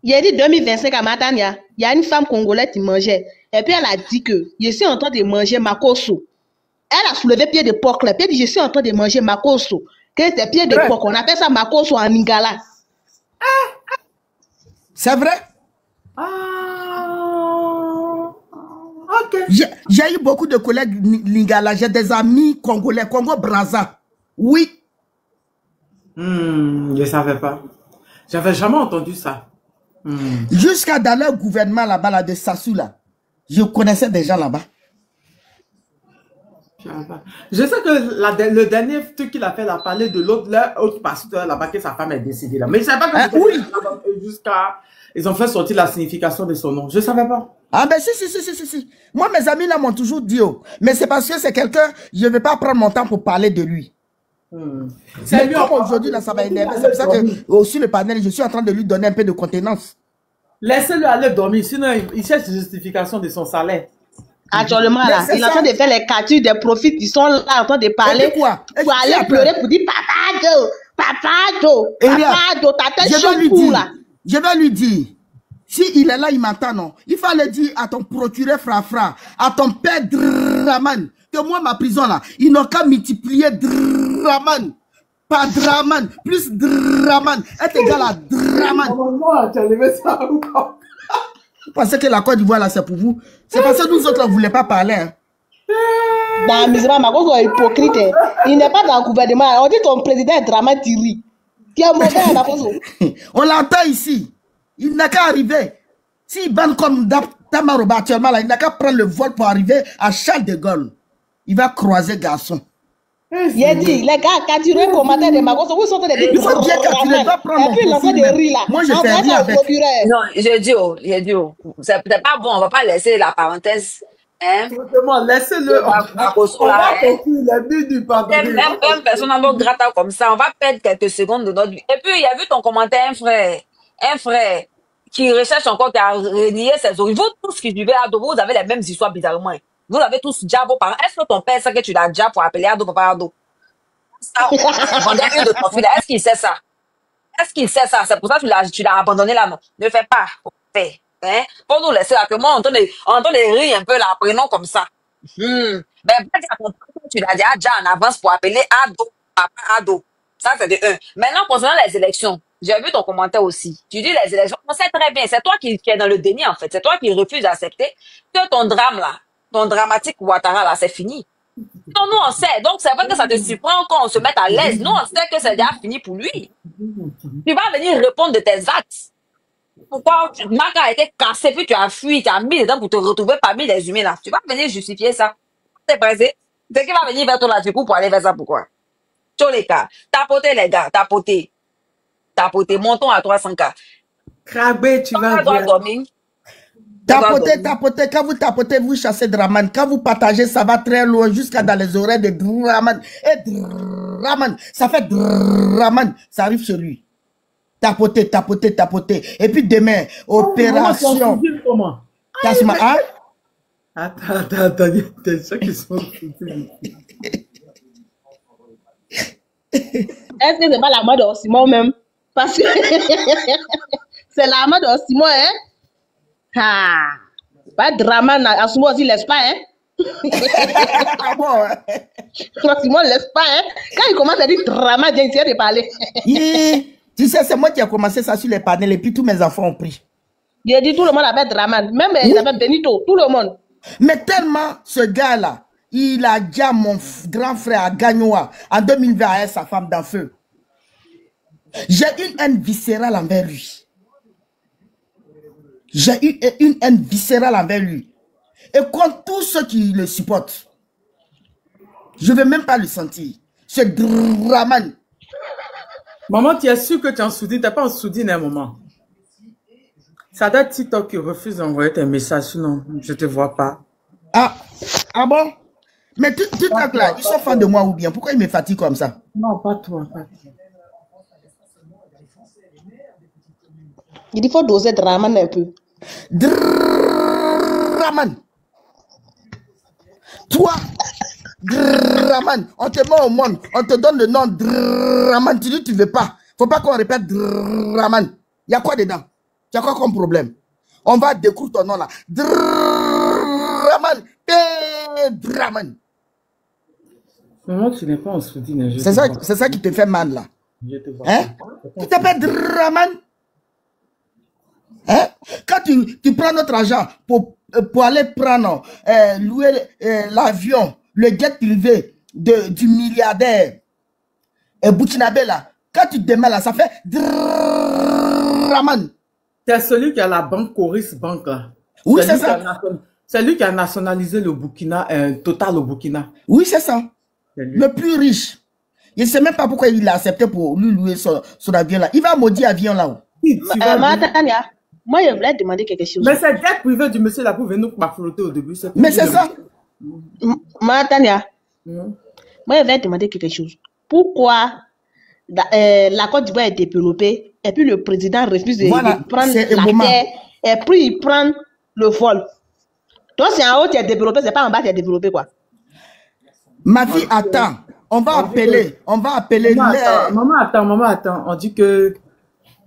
Il a dit 2025 à Matania, il y a une femme congolaise qui mangeait. Et puis elle a dit que je suis en train de manger makoso. Elle a soulevé pied de porc là. Puis elle dit je suis en train de manger makoso. Que c'est pied de porc. On appelle ça makoso en lingala. C'est vrai? Ok. J'ai eu beaucoup de collègues lingala. J'ai des amis congolais, Congo-Brazza. Oui. Je ne savais pas. J'avais jamais entendu ça. Jusqu'à dans leur gouvernement là-bas, là, de Sassou, là, je connaissais des gens là-bas. Je sais que le dernier truc qu'il a fait, il a parlé de l'autre pasteur là-bas, que sa femme est décédée là. Mais je ne savais pas que jusqu'à... Ils ont fait sortir la signification de son nom. Je ne savais pas. Ah ben si. Moi, mes amis là m'ont toujours dit, mais c'est parce que c'est quelqu'un, je ne vais pas prendre mon temps pour parler de lui. C'est comme aujourd'hui, là, ça va énerver. C'est pour ça que, aussi le panel, je suis en train de lui donner un peu de contenance. Laissez-le aller dormir, sinon il cherche justification de son salaire. Actuellement, là, il est en train de faire les captures des profits. Ils sont là en train de parler. Quoi? Pour aller pleurer, pour dire Papa Do, ta tête chaude pour là. Je vais lui dire, s'il est là, il m'entend, non? Il fallait dire à ton procureur Frafra, à ton père Draman, que moi, ma prison là, ils n'ont qu'à multiplier Draman par Draman, plus Draman, est égal à Draman. Moi, tu as levé ça ou quoi? Vous pensez que la Côte d'Ivoire là, c'est pour vous? C'est parce que nous autres, on ne voulait pas parler. Hein. Dans Misra, ma cause est hypocrite. Il n'est pas dans le gouvernement. On dit ton président est Draman Thierry. Qui est mauvais à la cause. On l'entend ici. Il n'a qu'à arriver. S'il banne comme Tamaroba actuellement, là, il n'a qu'à prendre le vol pour arriver à Charles de Gaulle. Il va croiser garçon. Il a dit, les gars, capturez le commentaire de Magos, vous sont des il faut bien capturer, pas prendre mon profil. Moi, je fais rien avec. Non, j'ai dit, c'est pas bon, on va pas laisser la parenthèse. Hein? Laissez-le. On va conclure les buts du pardon. Même personne en mode gratta comme ça, on va perdre quelques secondes de notre vie. Et puis, il y a vu ton commentaire, un frère qui recherche encore, qui a relié ses origines. Vous tous qui vivez à Ado, vous avez les mêmes histoires bizarrement. Vous avez tous déjà vos parents. Est-ce que ton père sait que tu l'as déjà pour appeler Ado, papa Ado? Ça, on de ton fils. Est-ce qu'il sait ça? Est-ce qu'il sait ça? C'est pour ça que tu l'as abandonné là, non? Ne fais pas. Hein? Pour nous laisser là, que moi, on entend les rires un peu là, prénom comme ça. Ben, pas dire à ton père, tu l'as déjà en avance pour appeler Ado, papa Ado. Ça, c'est de un. Maintenant, concernant les élections, j'ai vu ton commentaire aussi. Tu dis les élections. On sait très bien. C'est toi qui es dans le déni, en fait. C'est toi qui refuses d'accepter que ton drame là, ton dramatique Ouattara là, c'est fini. Non, nous, on sait. Donc, c'est vrai que ça te surprend quand on se met à l'aise. Nous, on sait que c'est déjà fini pour lui. Tu vas venir répondre de tes actes. Pourquoi Marc a été cassé, puis tu as fui, tu as mis dedans pour te retrouver parmi les humains là. Tu vas venir justifier ça. T'es pressé. C'est qui va venir vers toi là, du coup, pour aller vers ça, pourquoi? Tous les cas. Tapotez, les gars. Tapotez. Montons à 300K. Crabé, tu vas dormir. Tapotez, quand vous tapotez, vous chassez Draman. Quand vous partagez, ça va très loin, jusqu'à dans les oreilles de Draman. Et Draman, ça fait Draman, ça arrive sur lui. Tapotez. Et puis demain, opération. Comment? Hein? Attends, il y a des gens qui sont Est-ce que c'est pas la mode de Simon même? Parce que c'est la mode de Simon, hein? Ah, pas drama, Simon aussi laisse pas, hein? Simon laisse pas, hein? Quand il commence à dire drama, j'ai essayé de parler. Tu sais, c'est moi qui ai commencé ça sur les panels et puis tous mes enfants ont pris. J'ai dit tout le monde avait drama, même il avait Benito, tout le monde. Mais tellement ce gars-là, il a dit à mon grand frère à Gagnoa, en 2020, avec sa femme dans feu. J'ai une haine viscérale envers lui. J'ai eu une haine viscérale envers lui. Et contre tous ceux qui le supportent. Je ne vais même pas le sentir. C'est Draman. Maman, tu es sûr que tu es en soudine? Tu n'es pas en soudine à un moment. Ça doit être TikTok qui refuse d'envoyer tes messages, sinon je ne te vois pas. Ah bon? Mais TikTok là, ils sont fans de moi ou bien? Pourquoi ils me fatiguent comme ça? Non, pas toi, pas toi. Il faut doser Draman un peu. Draman. Toi, Draman, on te met au monde, on te donne le nom Draman, tu dis tu veux pas. Faut pas qu'on répète Draman. Il y a quoi dedans? Tu as quoi comme problème? On va découvrir ton nom là. Draman. Draman. Maman, tu n'es pas en soudine. C'est ça qui te fait mal là. Je te vois. Hein? Tu t'appelles Draman? Hein? Quand tu prends notre argent pour aller prendre, louer l'avion, le jet privé du milliardaire Boutinabé là, quand tu démêles là, ça fait Draman. C'est celui qui a la banque Coris Bank là. Oui, c'est ça. C'est lui qui a nationalisé le Burkina, Total au Burkina. Oui, c'est ça. Le plus riche. Je ne sais même pas pourquoi il a accepté pour lui louer son avion là. Il va maudire avion là-haut. Moi, je voulais demander quelque chose. Mais c'est le jet privé du monsieur là pour venir flotter au début. Mais c'est ça. Tania, moi, je voulais demander quelque chose. Pourquoi la Côte d'Ivoire est développée et puis le président refuse de prendre la terre et puis il prend le vol? Toi, c'est en haut tu es développé, c'est pas en bas tu es développé quoi. Ma fille, attends. On va appeler. Maman, attends. On dit que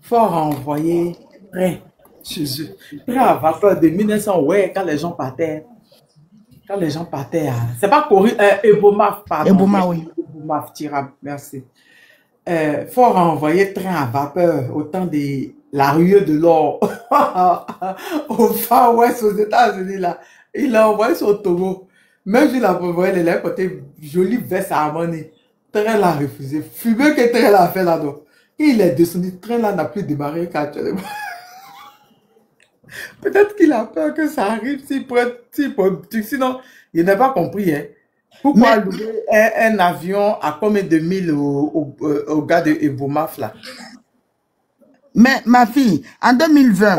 faut renvoyer train chez eux. Train à vapeur de 1900, ouais, quand les gens partaient. C'est pas Ebomaf, pardon. Ebomaf, oui. Ebomaf, Tirab, merci. Faut renvoyer train à vapeur au temps de la ruée de l'or au Far West aux États-Unis là. Il l'a envoyé sur le Togo. Même si la envoyé les lèvres côté joli veste à Amani. Train l'a refusé. Fumeux que train l'a fait là-dedans. Il est descendu. Train là n'a plus démarré actuellement. Peut-être qu'il a peur que ça arrive sinon il n'a pas compris. Hein. Pourquoi louer un avion à combien de mille au gars de Ebomaf là? Mais ma fille, en 2020...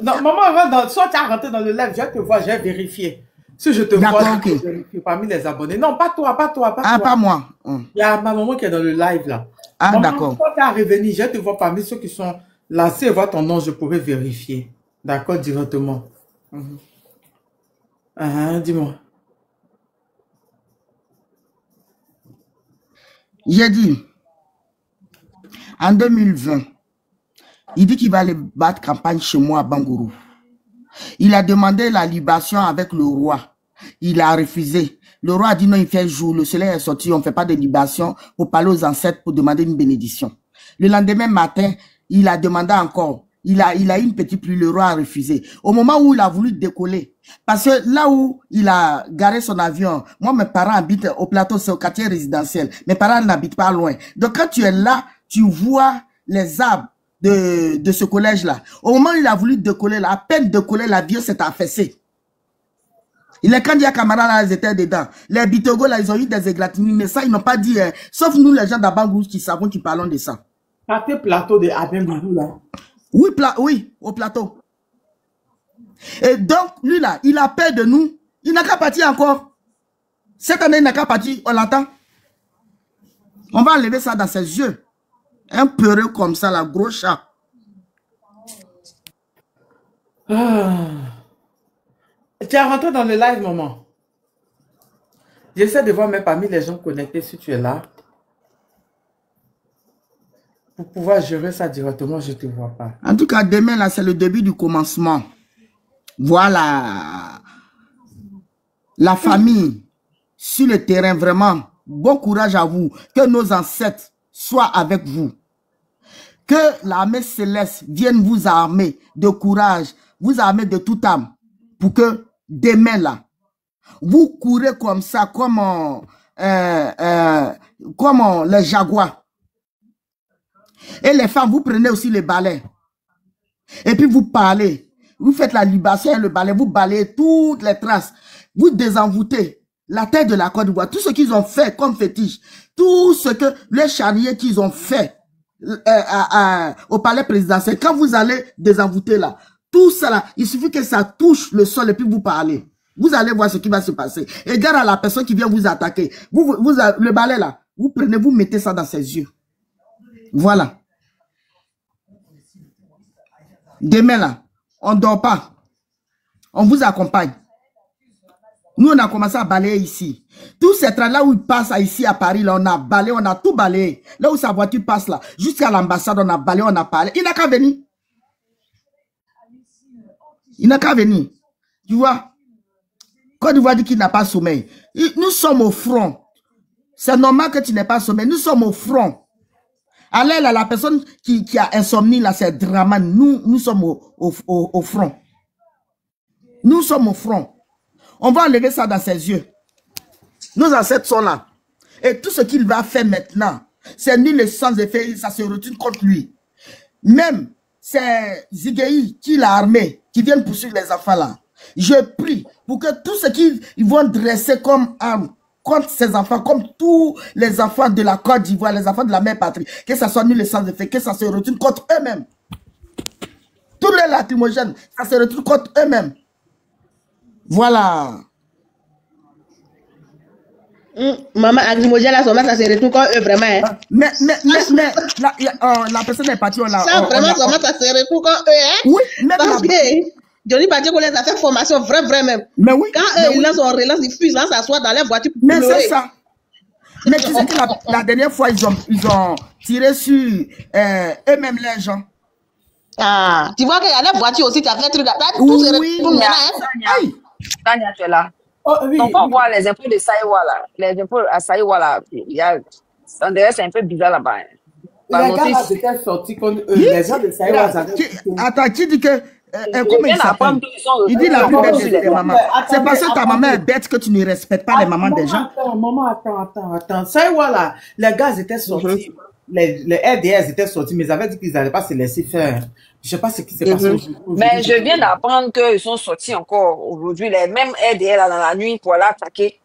Maman, soit tu as rentré dans le live, je vais te voir, je vais vérifier. Si je te vois, je vais vérifier parmi les abonnés. Non, pas toi. Ah, pas moi. Il y a ma maman qui est dans le live là. Ah, d'accord. Quand tu as revenu, je vais te voir parmi ceux qui sont là. Si je vois ton nom, je pourrais vérifier. D'accord, directement. Dis-moi. J'ai dit, en 2020, il dit qu'il va aller battre campagne chez moi à Bangourou. Il a demandé la libation avec le roi. Il a refusé. Le roi a dit non, il fait jour. Le soleil est sorti, on ne fait pas de libation pour parler aux ancêtres pour demander une bénédiction. Le lendemain matin, il a demandé encore. Il a eu une petite pluie, le roi a refusé. Au moment où il a voulu décoller, parce que là où il a garé son avion, moi mes parents habitent au plateau, c'est au quartier résidentiel. Mes parents n'habitent pas loin. Donc quand tu es là, tu vois les arbres de ce collège-là. Au moment où il a voulu décoller, là, à peine décoller, l'avion s'est affaissé. Les candidats camarades là, ils étaient dedans. Les Bitogo là, ils ont eu des égratignures, mais ça, ils n'ont pas dit, hein. Sauf nous, les gens d'Abangourou qui savons, qui parlons de ça. Quartier plateau de Abengourou là. Oui, au plateau. Et donc, lui là, il a peur de nous. Il n'a qu'à partir encore. Cette année, il n'a qu'à partir, on l'attend. On va enlever ça dans ses yeux. Un peureux comme ça, la gros chat. Tu es rentré dans le live, maman. J'essaie de voir même parmi les gens connectés si tu es là. Pour pouvoir gérer ça directement, je ne te vois pas. En tout cas, demain, là, c'est le début du commencement. Voilà. La famille, sur le terrain, vraiment, bon courage à vous. Que nos ancêtres soient avec vous. Que l'armée céleste vienne vous armer de courage, vous armer de toute âme. Pour que demain, là, vous courez comme ça, comme les jaguars. Et les femmes, vous prenez aussi les balais. Et puis vous parlez. Vous faites la libation et le balai. Vous balayez toutes les traces. Vous désenvoûtez. la terre de la Côte d'Ivoire, tout ce qu'ils ont fait comme fétiche, tout ce que les charniers qu'ils ont fait au palais présidentiel, quand vous allez désenvoûter là, tout ça là, il suffit que ça touche le sol et puis vous parlez. Vous allez voir ce qui va se passer. Et gare à la personne qui vient vous attaquer. Le balai là, vous prenez, vous mettez ça dans ses yeux. Voilà. Demain là, on ne dort pas. On vous accompagne. Nous, on a commencé à balayer ici. Tous ces trains là où il passe ici à Paris, là, on a balayé, on a tout balayé. Là où sa voiture passe là, jusqu'à l'ambassade, on a balayé, on a parlé. Il n'a qu'à venir. Il n'a qu'à venir. Tu vois? Côte d'Ivoire dit qu'il n'a pas sommeil. Nous sommes au front. C'est normal que tu n'aies pas sommeil. Nous sommes au front. Allez là, la personne qui a insomnie là, c'est drama. Nous sommes au front. Nous sommes au front. On va enlever ça dans ses yeux. Nos ancêtres sont là. Et tout ce qu'il va faire maintenant, c'est nul et sans effet, ça se retourne contre lui. Même, c'est Zigei qui l'a armé, qui vient poursuivre les enfants là. Je prie pour que tout ce qu'ils vont dresser comme arme contre ces enfants, comme tous les enfants de la Côte d'Ivoire, les enfants de la mère patrie, que ça soit nul et sans effet, que ça se retourne contre eux-mêmes. Tous les lacrymogènes, ça se retourne contre eux-mêmes. Voilà. Maman, lacrymogène, là, ça se retourne contre eux, vraiment. Hein. Mais, la personne est partie, ça, vraiment, ça se retourne contre eux, hein. Oui, mais parce que Johnny Badié qu'on les a fait formation, vrai même. Mais oui. Quand eux, ils lancent, on relance, ils fusent, là, s'assoient dans les voitures pour mais c'est ça. Mais tu sais que la dernière fois, ils ont tiré sur eux-mêmes les gens. Ah, tu vois qu'il y a des voitures aussi, tu as fait truc. Tout se retourne maintenant. Tania, tu es là. Oh, oui, donc, on voit les impôts de Saïwa là. Les impôts à Saïwa là. On dirait c'est un peu bizarre là-bas. Les gars là, étaient sortis contre eux. Les gens de Saïwa, attends, qui dit que. Comment il s'appelle? Il dit la plus bête des mamans. C'est parce que ta maman est bête que tu ne respectes pas les mamans des gens. Attends. Saïwa là, les gars étaient sortis. Les RDS étaient sortis, mais ils avaient dit qu'ils n'allaient pas se laisser faire. Je ne sais pas ce qui s'est passé aujourd'hui. Mais je viens d'apprendre qu'ils sont sortis encore aujourd'hui. Les mêmes RDS là dans la nuit pour aller attaquer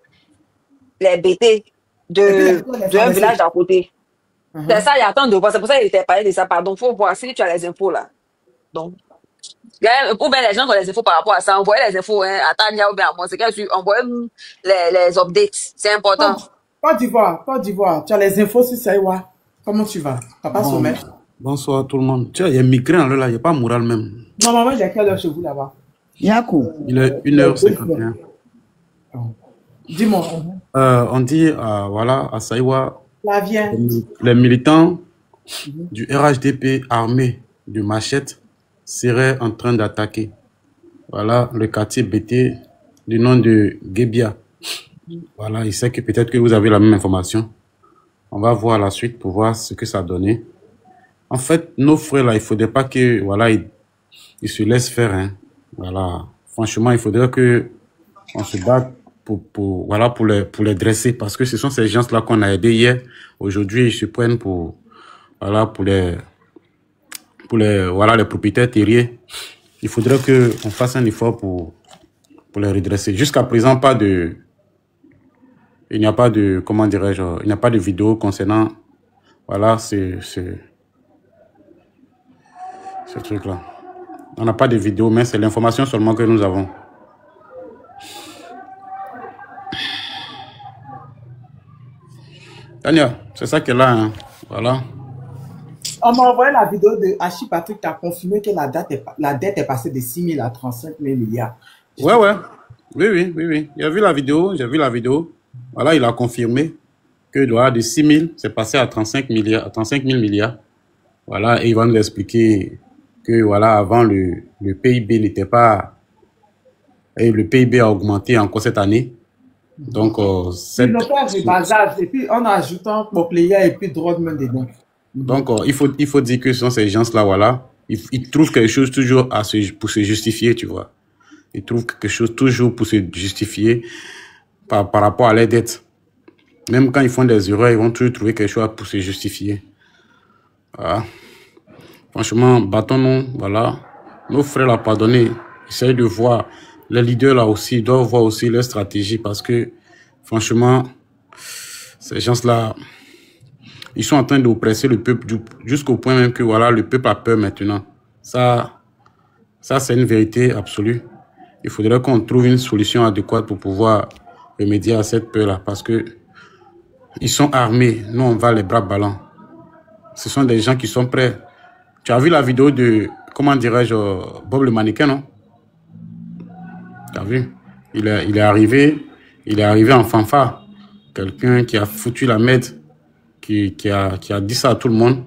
les BT d'un village d'à côté. C'est ça, il y a tant de fois. C'est pour ça qu'il était parlé de ça. Pardon, il faut voir si tu as les infos là. Donc, ou bien les gens qui ont les infos par rapport à ça, envoyez les infos à Tania ou bien à moi. C'est envoyez les updates. C'est important. Côte d'Ivoire. Tu as les infos sur Saïwa. Comment tu vas? Papa Sommet. Bonsoir tout le monde. Tu vois, il y a migraine là, il n'y a pas moral même. Normalement, il y a quelle heure chez vous là-bas? Yakou. Il est 1h51. Dis-moi. On dit, voilà, à Saïwa, les militants du RHDP armés de machettes seraient en train d'attaquer. Voilà, le quartier BT du nom de Guébia. Voilà, il sait que peut-être que vous avez la même information. On va voir la suite pour voir ce que ça a donné. En fait, nos frères là, il faudrait pas que, voilà, ils se laissent faire, hein. Voilà. Franchement, il faudrait que on se batte voilà, pour les dresser, parce que ce sont ces gens-là qu'on a aidés hier. Aujourd'hui, ils se prennent voilà, pour les propriétaires terriers. Il faudrait qu'on fasse un effort pour les redresser. Jusqu'à présent, il n'y a pas de, comment dirais-je, il n'y a pas de vidéo concernant, voilà, ce truc-là. On n'a pas de vidéo, mais c'est l'information seulement que nous avons. Tania, c'est ça qu'elle a, hein. Voilà. On m'a envoyé la vidéo de Hachi Patrick qui a confirmé que la dette est passée de 6 000 à 35 000 milliards. Ouais. Oui. J'ai vu la vidéo. Voilà, il a confirmé que de 6 000, c'est passé à 35 000 milliards. Voilà, et il va nous expliquer que, voilà, avant, le PIB n'était pas... Et le PIB a augmenté encore cette année. Donc, et puis, on a ajouté un player et puis Drogman dedans. Donc, il faut dire que ce sont ces gens-là, voilà, ils trouvent quelque chose toujours pour se justifier, tu vois. Ils trouvent quelque chose toujours pour se justifier par rapport à leurs dettes. Même quand ils font des erreurs, ils vont toujours trouver quelque chose pour se justifier. Voilà. Franchement, battons-nous, voilà. Nos frères l'ont pardonné. Essayez de voir. Les leaders là aussi doivent voir aussi leur stratégie, parce que Franchement, ces gens-là, ils sont en train d'oppresser le peuple jusqu'au point même que voilà, le peuple a peur maintenant. Ça c'est une vérité absolue. Il faudrait qu'on trouve une solution adéquate pour pouvoir remédier à cette peur-là. Parce que ils sont armés. Nous, on va les bras ballants. Ce sont des gens qui sont prêts. Tu as vu la vidéo de, comment dirais-je, Bob le mannequin, non? Tu as vu? Il est arrivé en fanfare. Quelqu'un qui a foutu la merde, qui a dit ça à tout le monde.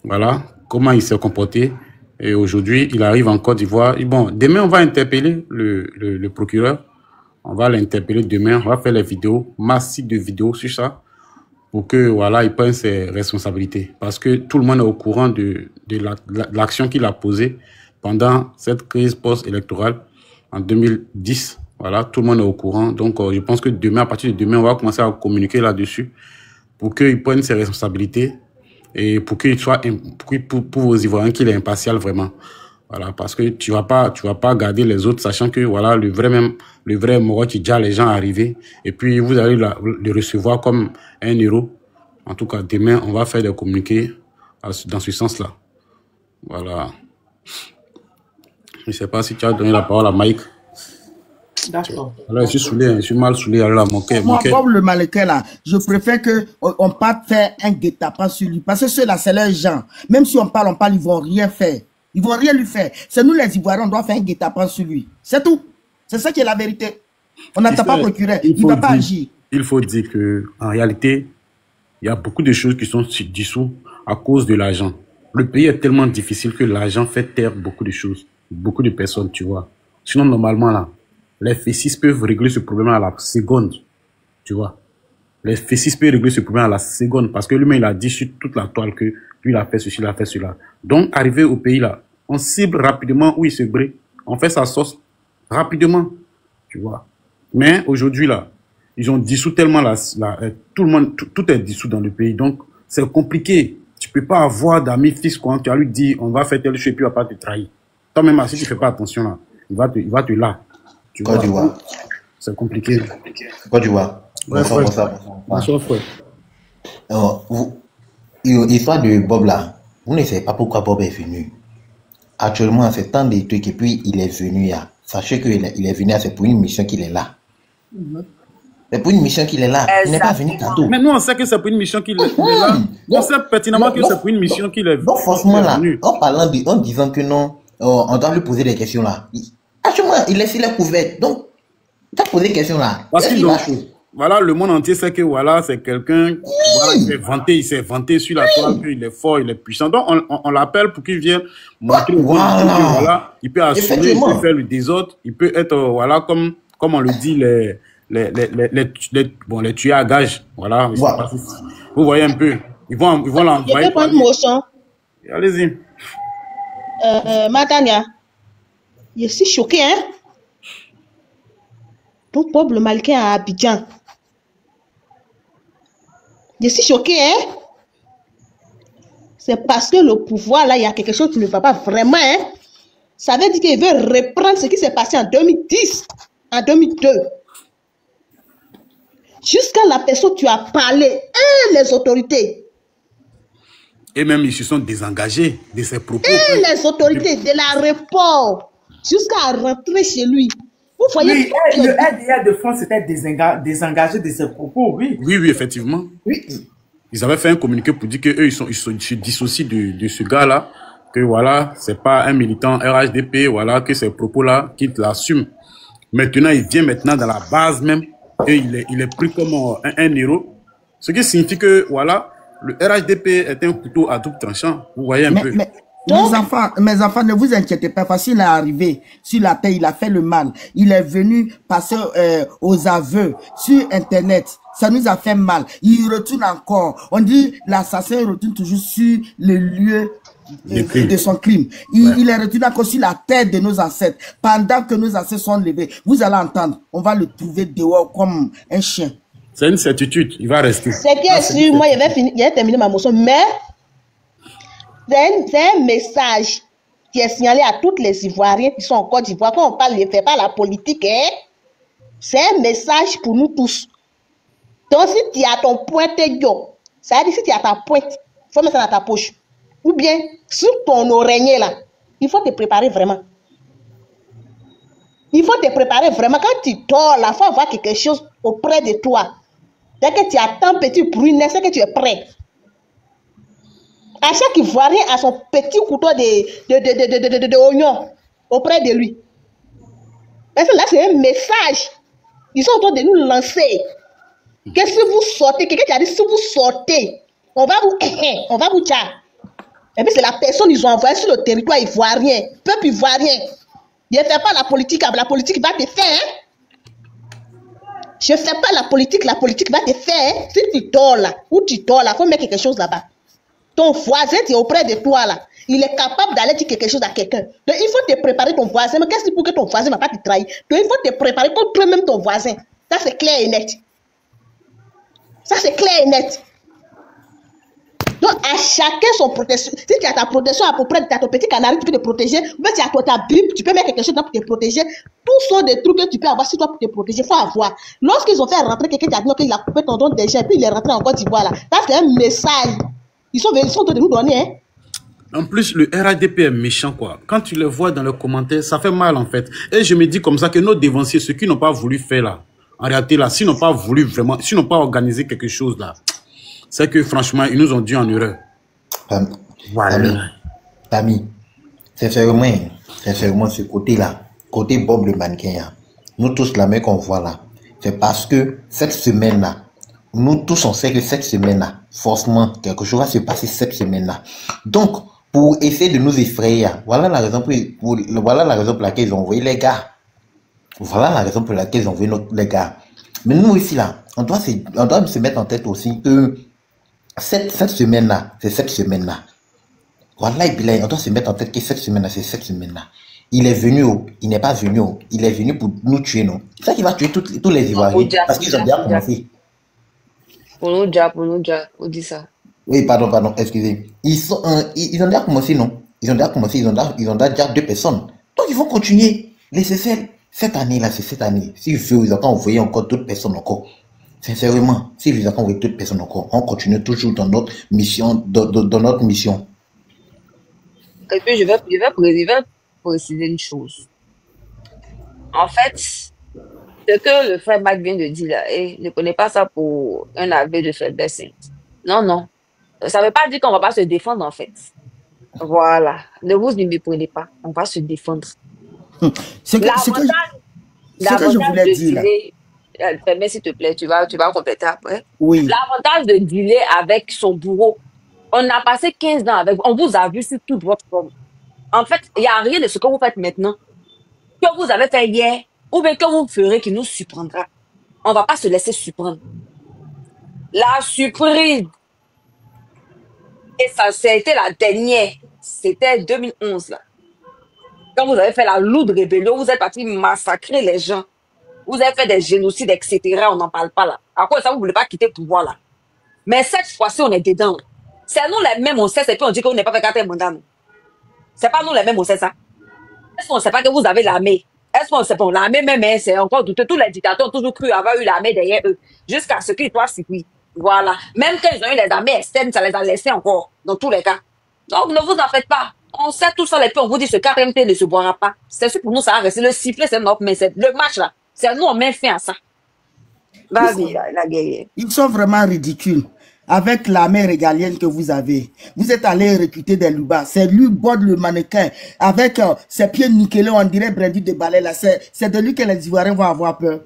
Voilà comment il s'est comporté. Et aujourd'hui, il arrive en Côte d'Ivoire. Bon, demain, on va interpeller le procureur. On va l'interpeller demain. On va faire les vidéos, massif de vidéos sur ça, pour que, voilà, il prenne ses responsabilités. Parce que tout le monde est au courant de l'action qu'il a posée pendant cette crise post-électorale en 2010. Voilà, tout le monde est au courant. Donc, je pense que demain, à partir de demain, on va commencer à communiquer là-dessus pour qu'il prenne ses responsabilités et pour qu'il soit, pour vos Ivoiriens, qu'il est impartial vraiment. Voilà, parce que tu vas pas garder les autres, sachant que, voilà, le vrai Moro Tidja, les gens arrivés, et puis vous allez le recevoir comme un héros. En tout cas, demain, on va faire des communiqués dans ce sens-là. Voilà. Je ne sais pas si tu as donné la parole à Mike. D'accord. Alors, je suis saoulé, je suis mal saoulé. Alors, moi, Bob le mannequin, là, je préfère qu'on parte faire un guet-apens sur lui. Parce que ceux-là, c'est leurs gens. Même si on parle, ils vont rien faire. Ils vont rien lui faire. C'est nous, les Ivoiriens, on doit faire un guet-apens sur lui. C'est tout. C'est ça qui est la vérité. On n'attend pas procureur. Il ne va pas agir. Il faut dire qu'en réalité, il y a beaucoup de choses qui sont dissous à cause de l'argent. Le pays est tellement difficile que l'argent fait taire beaucoup de choses, beaucoup de personnes, tu vois. Sinon, normalement, là, les F6 peuvent régler ce problème à la seconde, tu vois. Les F6 peuvent régler ce problème à la seconde parce que lui-même, il a dit sur toute la toile que lui, il a fait ceci, il a fait cela. Donc, arrivé au pays, là, on cible rapidement où il se brille. On fait sa sauce rapidement, tu vois. Mais aujourd'hui, là, ils ont dissous tellement tout le monde, tout est dissous dans le pays. Donc, c'est compliqué. Tu peux pas avoir d'amis fils quand tu as lui dit, on va faire telle chose et puis il va pas te trahir. Toi-même, si tu fais pas attention, là, il va te là. Côte d'Ivoire. C'est compliqué. Côte d'Ivoire. Bonsoir. Bonsoir, frère. L'histoire de Bob là, vous ne savez pas pourquoi Bob est venu. Actuellement, c'est tant de trucs et puis il est venu là. Sachez qu'il est venu, c'est pour une mission qu'il est là. C'est pour une mission qu'il est là. Il n'est pas venu cadeau. Mais nous, on sait que c'est pour une mission qu'il est là. On sait pertinemment que c'est pour une mission qu'il est venu. Donc, franchement, là, en disant que non, on doit lui poser des questions là. Actuellement, il est couvert. Donc, tu as posé des questions là. Parce qu'il voilà, le monde entier sait que voilà, c'est quelqu'un il s'est vanté sur la toile, qu'il est fort, il est puissant. Donc, on l'appelle pour qu'il vienne montrer au monde que voilà, il peut assumer, il peut faire le désordre, il peut être, voilà, comme on le dit, les tuer à gage. Voilà. Vous voyez un peu. Ils vont l'envoyer. Je peux prendre une motion. Allez-y. Matania, je suis choqué, hein? Ton Bob le mannequin à Abidjan. Je suis choqué, hein? C'est parce que le pouvoir, là, il y a quelque chose qui ne va pas vraiment, hein? Ça veut dire qu'il veut reprendre ce qui s'est passé en 2010, en 2002. Jusqu'à la personne tu as parlé, les autorités. Et même, ils se sont désengagés de ses propos. Et les autorités de l'aéroport, jusqu'à rentrer chez lui. Vous voyez, oui, le RDA de France était désengagé de ses propos, oui. Oui, effectivement. Oui. Ils avaient fait un communiqué pour dire qu'eux, ils se dissocient de ce gars-là, que voilà, c'est pas un militant RHDP, voilà, que ces propos-là, qu'ils l'assument. Maintenant, il vient maintenant dans la base même, et il est pris comme un héros. Ce qui signifie que, voilà, le RHDP est un couteau à double tranchant. Vous voyez un peu. Mes enfants, ne vous inquiétez pas, parce qu'il est arrivé sur la terre, il a fait le mal. Il est venu passer aux aveux sur Internet. Ça nous a fait mal. Il retourne encore. On dit l'assassin retourne toujours sur le lieu de son crime. Il est retourné encore sur la terre de nos ancêtres. Pendant que nos ancêtres sont levés, vous allez entendre, on va le trouver dehors comme un chien. C'est une certitude, il va rester. C'est qui est sûr, moi, il va terminer ma motion, mais c'est un message qui est signalé à toutes les Ivoiriens qui sont en Côte d'Ivoire. Quand on parle, ne fait pas la politique, hein? C'est un message pour nous tous. Donc, si tu as ton pointe, ça veut dire si tu as ta pointe, il faut mettre ça dans ta poche. Ou bien, sur ton oreiller là, il faut te préparer vraiment. Il faut te préparer vraiment. Quand tu dors là, il faut avoir quelque chose auprès de toi. Dès que tu attends petit bruit, c'est que tu es prêt. À chaque Ivoirien a son petit couteau de oignon auprès de lui. Parce que là, c'est un message. Ils sont en train de nous lancer. Que si vous sortez, quelqu'un qui a dit si vous sortez, on va vous tchar. Et puis c'est la personne qu'ils ont envoyée sur le territoire ivoirien, peuple ivoirien. Je ne fais pas la politique va te faire. Hein? Je ne fais pas la politique va te faire. Hein? Si tu dors là, il faut mettre quelque chose là-bas. Ton voisin qui est auprès de toi là, il est capable d'aller dire quelque chose à quelqu'un. Donc il faut te préparer ton voisin. Mais qu'est-ce que pour que ton voisin ne va pas te trahir? Donc il faut te préparer contre toi-même ton voisin. Ça c'est clair et net. Ça c'est clair et net. Donc à chacun son protection. Si tu as ta protection à peu près, tu as ton petit canari, tu peux te protéger. Ou bien tu as ta Bible, tu peux mettre quelque chose pour te protéger. Tout sont des trucs que tu peux avoir sur toi pour te protéger. Il faut avoir. Lorsqu'ils ont fait rentrer quelqu'un qui a dit qu'il a coupé ton don déjà, et puis il est rentré en Côte d'Ivoire là. Ça c'est un message. Ils sont en train de nous donner. Hein? En plus, le RADP est méchant, quoi. Quand tu les vois dans les commentaires, ça fait mal, en fait. Et je me dis comme ça que nos dévanciers, ceux qui n'ont pas voulu faire là, en réalité, là, s'ils n'ont pas voulu vraiment, s'ils n'ont pas organisé quelque chose là, c'est que franchement, ils nous ont dit en erreur. Voilà. Tami, sincèrement, ce côté-là, côté Bob le mannequin, nous tous, la main qu'on voit là, c'est parce que cette semaine-là, nous tous, on sait que cette semaine-là, forcément, quelque chose va se passer cette semaine-là. Donc, pour essayer de nous effrayer, voilà la raison pour laquelle ils ont envoyé les gars. Voilà la raison pour laquelle ils ont envoyé les gars. Mais nous ici, là, on doit se mettre en tête aussi que cette semaine-là, c'est cette semaine-là. Voilà, et puis là, on doit se mettre en tête que cette semaine-là, c'est cette semaine-là. Il est venu, il n'est pas venu, il est venu pour nous tuer, non. C'est ça qui va tuer tous les Ivoiriens, parce qu'ils ont déjà commencé. Pour nous déjà, on dit ça. Oui, pardon, excusez. Ils ont déjà commencé, non? Ils ont déjà 2 personnes. Donc, ils vont continuer. Laissez faire. Cette année-là, c'est cette année. S'ils veulent, ils ont envoyé encore d'autres personnes encore. Sincèrement, s'ils ont envoyé d'autres personnes encore, on continue toujours dans notre mission, dans notre mission. Et puis, je vais préciser une chose. En fait, ce que le frère Mac vient de dire là, et ne prenez pas ça pour un aveu de faiblesse. Non. Ça ne veut pas dire qu'on ne va pas se défendre, en fait. Voilà. Ne vous y méprenez pas. On va se défendre. Ce que je voulais dire là. Permets, s'il te plaît, tu vas compléter après. Oui. L'avantage de dealer avec son bourreau, on a passé 15 ans avec, on vous a vu sur toute votre forme. En fait, il n'y a rien de ce que vous faites maintenant, que vous avez fait hier, ou bien que vous ferez qui nous surprendra. On ne va pas se laisser surprendre. La surprise, et ça a été la dernière, c'était 2011 là. Quand vous avez fait la lourde rébellion, vous êtes parti massacrer les gens. Vous avez fait des génocides, etc. On n'en parle pas là. À quoi ça, vous ne voulez pas quitter le pouvoir là. Mais cette fois-ci, on est dedans. C'est nous les mêmes, on sait, et puis on dit qu'on n'est pas fait 4 mandats. C'est pas nous les mêmes, on sait ça. Est-ce qu'on ne sait pas que vous avez l'armée? Est-ce qu'on ne sait pas? L'armée même, c'est encore douteux. Tous les dictateurs ont toujours cru avoir eu l'armée derrière eux. Jusqu'à ce qu'ils soient surpris. Voilà. Même quand ils ont eu les armées externes, ça les a laissés encore. Dans tous les cas. Donc, ne vous en faites pas. On sait tout ça, et puis on vous dit ce 4e thé ne se boira pas. C'est sûr pour nous, ça va rester. Le sifflet, c'est notre, mais c'est le match là. C'est nous, on met fin à ça. Vas-y, la guerrière. Ils sont vraiment ridicules. Avec l'armée régalienne que vous avez, vous êtes allé recruter des loubas. C'est lui, Bod le mannequin, avec ses pieds nickelés, on dirait Brandy de balai là. C'est de lui que les Ivoiriens vont avoir peur.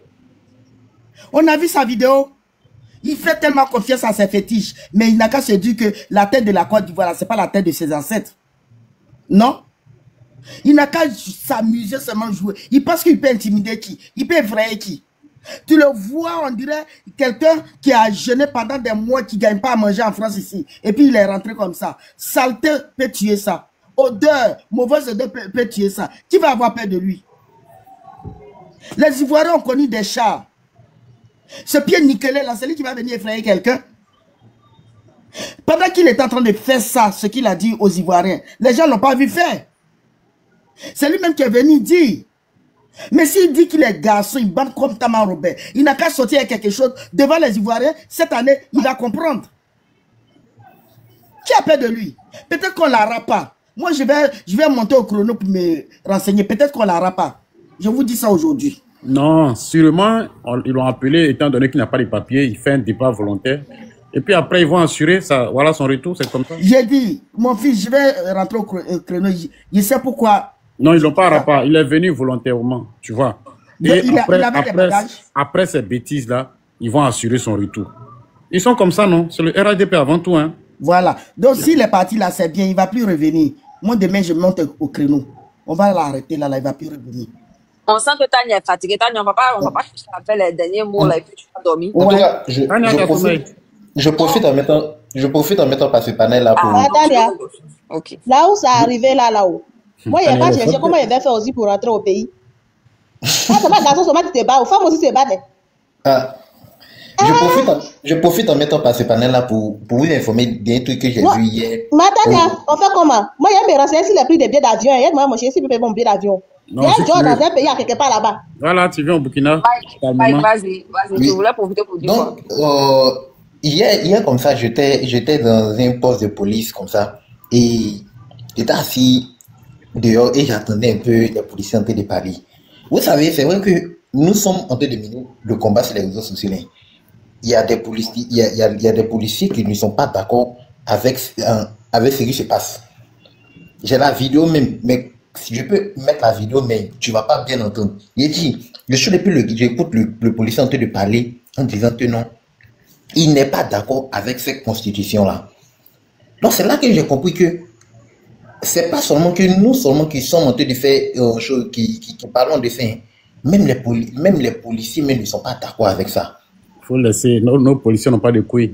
On a vu sa vidéo. Il fait tellement confiance à ses fétiches, mais il n'a qu'à se dire que la tête de la Côte d'Ivoire, c'est pas la tête de ses ancêtres. Non? Il n'a qu'à s'amuser, seulement jouer. Il pense qu'il peut intimider qui? Il peut effrayer qui? Tu le vois, on dirait quelqu'un qui a jeûné pendant des mois, qui ne gagne pas à manger en France ici. Et puis il est rentré comme ça. Saleté peut tuer ça. Odeur, mauvaise odeur peut tuer ça. Qui va avoir peur de lui? Les Ivoiriens ont connu des chars. Ce pied nickelé là, c'est lui qui va venir effrayer quelqu'un. Pendant qu'il est en train de faire ça, ce qu'il a dit aux Ivoiriens, les gens ne l'ont pas vu faire. C'est lui-même qui est venu dire Mais s'il dit qu'il est garçon, il bande comme Taman Robert, il n'a qu'à sortir avec quelque chose devant les Ivoiriens. Cette année, il va comprendre. Qui a peur de lui? Peut-être qu'on ne l'aura pas. Moi, je vais monter au chrono pour me renseigner. Peut-être qu'on ne l'aura pas. Je vous dis ça aujourd'hui. Non, sûrement, ils l'ont appelé, étant donné qu'il n'a pas de papiers, il fait un départ volontaire. Et puis après, ils vont assurer ça. Voilà son retour, c'est comme ça. J'ai dit, mon fils, je vais rentrer au chrono. Je sais pourquoi. Non, ils ne l'ont pas rapport. Il est venu volontairement, tu vois. Et après ces bêtises-là, ils vont assurer son retour. Ils sont comme ça, non? C'est le RADP avant tout, hein. Voilà. Donc, s'il est parti là, c'est bien, il ne va plus revenir. Moi, demain, je monte au créneau. On va l'arrêter là, il ne va plus revenir. On sent que Tania est fatiguée. Tania, on va pas faire les derniers mots là et puis tu vas dormir. En tout cas, je profite en mettant par ce panel là pour... Tania, là où ça arrivé là-haut. Moi, il n'y a pas cherché comment il va faire aussi pour rentrer au pays. C'est pas garçon seulement qui te bat, aux femmes aussi se battent. Je profite en mettant par ce panel-là pour vous informer des trucs que j'ai vus hier. Tania, on fait comment? Moi, il y a me renseigner sur les prix des billets d'avion. Il y a moi, je sais si je peux payer mon billet d'avion. Il y a un jour dans un pays, à quelque part là-bas. Voilà, tu viens au Burkina. Vas-y, je voulais profiter pour dire. Donc, hier, comme ça, j'étais dans un poste de police, comme ça, et j'étais assis dehors et j'attendais un peu les policiers en train de parler. Vous savez, c'est vrai que nous sommes en train de mener le combat sur les réseaux sociaux. Il y a des policiers, il y a des policiers qui ne sont pas d'accord avec ce qui se passe. J'ai la vidéo même, mais si je peux mettre la vidéo, mais tu ne vas pas bien entendre. Il dit, j'écoute le policier en train de parler en disant que non, il n'est pas d'accord avec cette constitution-là. Donc c'est là que j'ai compris que c'est pas seulement que nous seulement qui sommes en train de faire chose, qui parlons de ça. Même les policiers même ne sont pas d'accord avec ça. Il faut laisser. Nos policiers n'ont pas de couilles.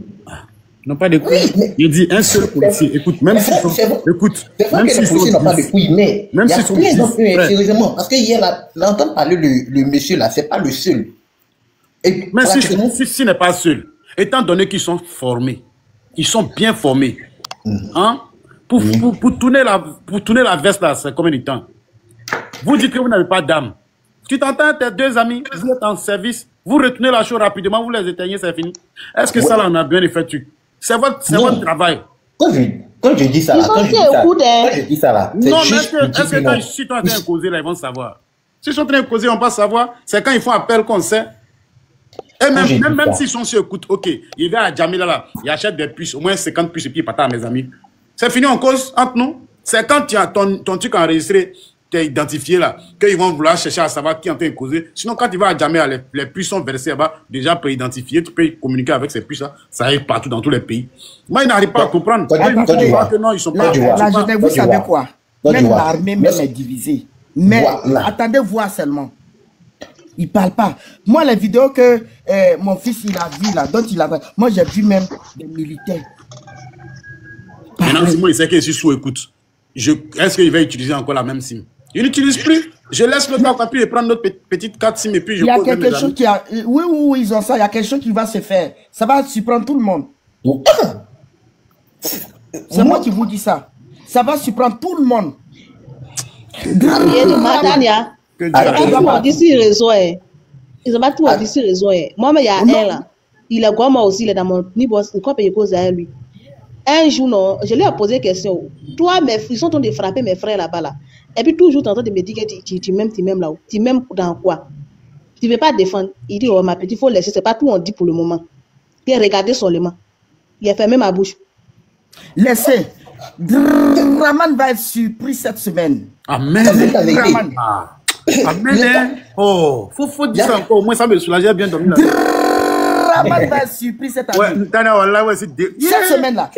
N'ont pas de couilles. Oui, il dit un seul policier. Écoute, même si écoute, même si les policiers n'ont pas de couilles, mais même si sérieusement, parce que hier l'entendre parler le monsieur là, c'est pas le seul. Et même s'il n'est pas seul, étant donné qu'ils sont formés, ils sont bien formés, hein, pour tourner la veste là, c'est combien de temps? Vous dites que vous n'avez pas d'âme. Tu t'entends, tes deux amis, vous êtes en service, vous retenez la chose rapidement, vous les éteignez, c'est fini. Est-ce que ça là, on a bien effectué? C'est votre travail. Quand je dis ça là, quand je dis ça là, non, mais est-ce que quand ils sont en train de causer là, ils vont savoir? S'ils sont en train de causer, on ne va pas savoir. C'est quand ils font appel qu'on sait. Et même s'ils sont sur écoute, ok, il va à Djamila là, il achète des puces, au moins 50 puces et puis il part à mes amis. C'est fini en cause entre nous. C'est quand tu as ton truc enregistré, tu es identifié là, qu'ils vont vouloir chercher à savoir qui est en train de causer. Sinon, quand tu vas à Djamila, les puces sont versées là-bas, déjà préidentifiées, tu peux communiquer avec ces puces là, ça arrive partout dans tous les pays. Moi, ils n'arrivent pas à comprendre. Que non, ils sont pas. Vous savez quoi? Même l'armée même est divisée. Mais attendez voir seulement. Il ne parle pas. Moi, les vidéos que mon fils il a vues là, dont il a... Moi, j'ai vu même des militaires. Maintenant, si moi, il sait que je suis sous écoute. Est-ce qu'il va utiliser encore la même SIM? Il n'utilise plus. Je laisse le temps puis prendre notre petite carte SIM et puis je pose. Il y a quelque chose qui a... Oui, ils ont ça. Il y a quelque chose qui va se faire. Ça va surprendre tout le monde. C'est moi qui vous dis ça. Ça va surprendre tout le monde. Tania, ils ont pas tout dit sur réseau. Ils ont pas tout dit sur réseau. Moi, mais il y a un là. Il est comme moi aussi, il est dans mon niveau. Quoi payer cause à lui? Un jour, non, je lui ai posé une question. Toi, ils sont en train de frapper mes frères là-bas là. Et puis toujours, tu es en train de me dire que tu m'aimes là-haut. Tu m'aimes dans quoi? Tu ne veux pas défendre. Il dit, oh ma petite, il faut laisser. C'est pas tout on dit pour le moment. Puis regardez seulement. Il a fermé ma bouche. Laissez. Draman va être surpris cette semaine. Amen. Amen. Oh, faut dire ça encore. Moi, ça me soulageait bien dormir là. Draman va être surpris cette année. Cette semaine-là.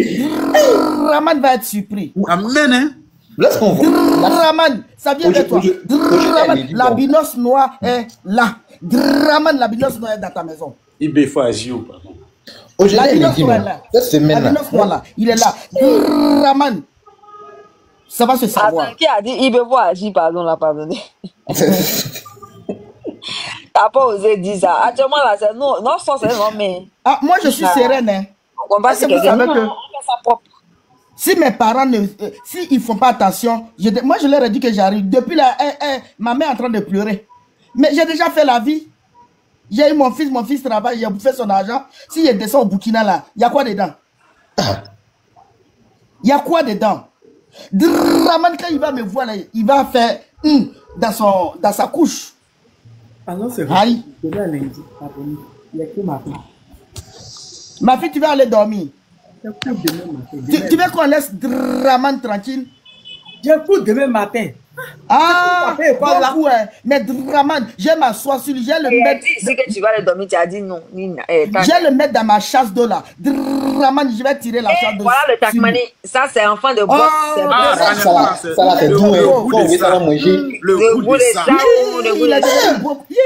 Draman va être surpris. Amen, hein. Lorsqu'on voit. Draman, ça vient de toi. Draman, la binosse noire est là. Draman, la binosse noire est dans ta maison. Il faut agir ou pas? La binosse noire est là. Cette semaine-là. Il est là. Draman. Ça va se savoir. Attends, qui a dit il veut voir agir, pardon, là, pardonnez. T'as pas osé dire ça. Actuellement, là, c'est non, c'est non, mais. Ah, moi, je suis sereine, hein. On va se si mes parents ne. S'ils ne font pas attention, moi, je leur ai dit que j'arrive. Depuis là, ma mère est en train de pleurer. Mais j'ai déjà fait la vie. J'ai eu mon fils travaille, il a bouffé son argent. Si il descend au Burkina là, il y a quoi dedans? Il y a quoi dedans? Draman, quand il va me voir là, il va faire dans sa couche. Alors c'est vrai. Je vais aller lundi. Il y a que ma fille. Ma fille, tu vas aller dormir. Tu veux qu'on laisse Draman tranquille? J'ai cours demain matin. Ah, beaucoup, hein. Mais Draman, j'ai m'asseoir sur lui, j'ai le mettre. Si que tu vas aller dormir, tu as dit non. J'ai le mettre dans ma chasse d'eau là. Draman, je vais tirer la chasse d'eau. Voilà le takmani. Ça, c'est enfant de bois. Ça c'est doux. Le goût de ça.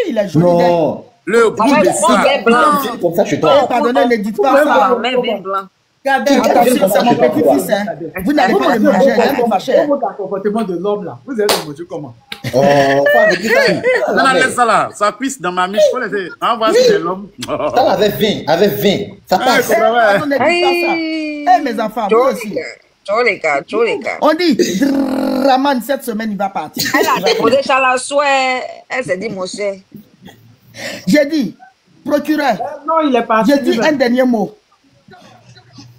Il est joli. Non. Le goût de ça. Comme ça chez toi. Pardonnez, ne dites pas ça. Même bien blanc. Attention, c'est mon petit-fils. Hein. Vous n'allez pas le manger, il est pas cher. Comment le comportement de l'homme là? Vous allez le manger comment? Oh, Non, laisse ça là. Ça puisse dans ma miche. Faut laisser. Envoie c'est l'homme. Ça avec 20. Ça passe. On ne dit pas ça. Eh, mes enfants, vous aussi. On dit, Draman, cette semaine, il va partir. Elle a déposé Chalasoué. Elle s'est dit, mon cher. J'ai dit, procureur. Non, il est parti. J'ai dit un dernier mot.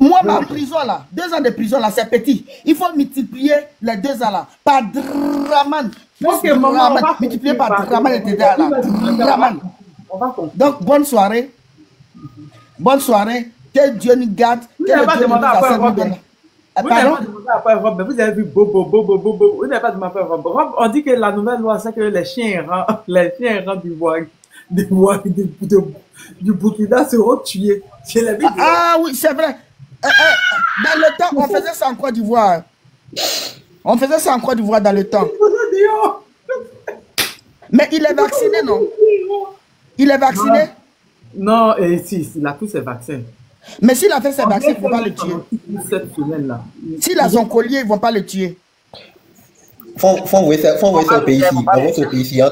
Moi, ma prison là, 2 ans de prison là, c'est petit. Il faut multiplier les 2 ans là par Draman. Multiplier par Draman et Teda là. Draman. Donc, bonne soirée. Bonne soirée. Que Dieu nous garde. Vous n'avez pas demandé à faire Rob. Vous avez vu Bobo. Vous n'avez pas demandé à faire Rob. On dit que la nouvelle loi, c'est que les chiens errants du Burkina seront tués. Ah oui, c'est vrai. Dans le temps, on faisait ça en Côte d'Ivoire. On faisait ça en Côte d'Ivoire dans le temps. Mais il est vacciné, non? Il est vacciné? Non, si, il a tous ses vaccins. Mais s'il a fait ses vaccins, il ne faut pas le tuer. Cette semaine-là. S'il a son collier, ils ne vont pas le tuer. Faut envoyer ça au pays ici. Envoie ce pays ici, on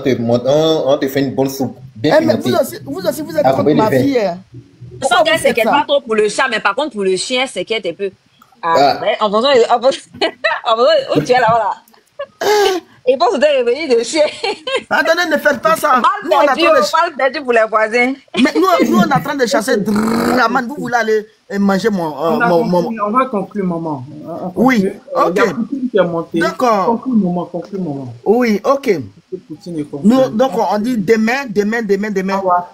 te fait une bonne soupe. Bien pimentée. Vous aussi, vous êtes contre ma vie. Pourquoi elle s'inquiète pas trop pour le chat, mais par contre pour le chien, elle s'inquiète un peu. En faisant où tu es là-bas. Et pense que tu es revenu de chien. Attendez, ne faites pas ça. Mal perdu pour les voisins. Mais nous, on est en train de chasser Draman. Vous voulez aller manger mon... On va conclure, maman. Oui, ok. D'accord. Conclure, maman. Oui, ok. Nous, donc, on dit demain.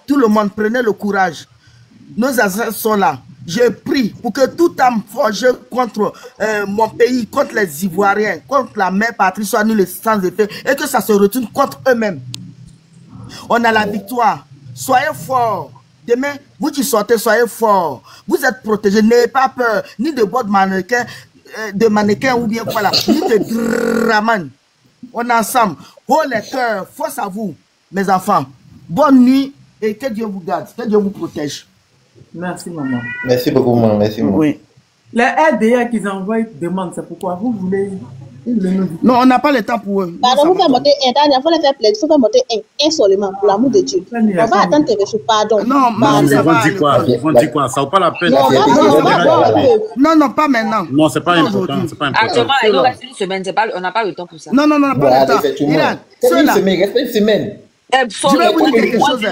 Tout le monde, prenez le courage. Nos ancêtres sont là. Je prie pour que tout âme forgée contre mon pays, contre les Ivoiriens, contre la mère patrie soit nulle sans effet et que ça se retourne contre eux-mêmes. On a la victoire. Soyez forts. Demain, vous qui sortez, soyez forts. Vous êtes protégés. N'ayez pas peur, ni de votre mannequin, ou bien quoi là, ni de Draman. On est ensemble. Oh les cœurs, force à vous, mes enfants. Bonne nuit et que Dieu vous garde, que Dieu vous protège. Merci, maman. Merci beaucoup, maman. Merci, maman. Oui. Les RDA qu'ils envoient demandent, c'est pourquoi vous voulez nous... Non, on n'a pas le temps pour eux. Pardon, vous faites monter un, il faut les faire plaisir, il faut faire monter un seulement, pour l'amour de Dieu. On va attendre tes reçus, pardon. Non, ils vont dire quoi? Ça vaut pas la peine. Non, pas maintenant. Non, c'est pas important. Actuellement, il nous reste une semaine, on n'a pas le temps pour ça. Non, on n'a pas le temps. Reste une semaine. Je vais vous dire quelque chose.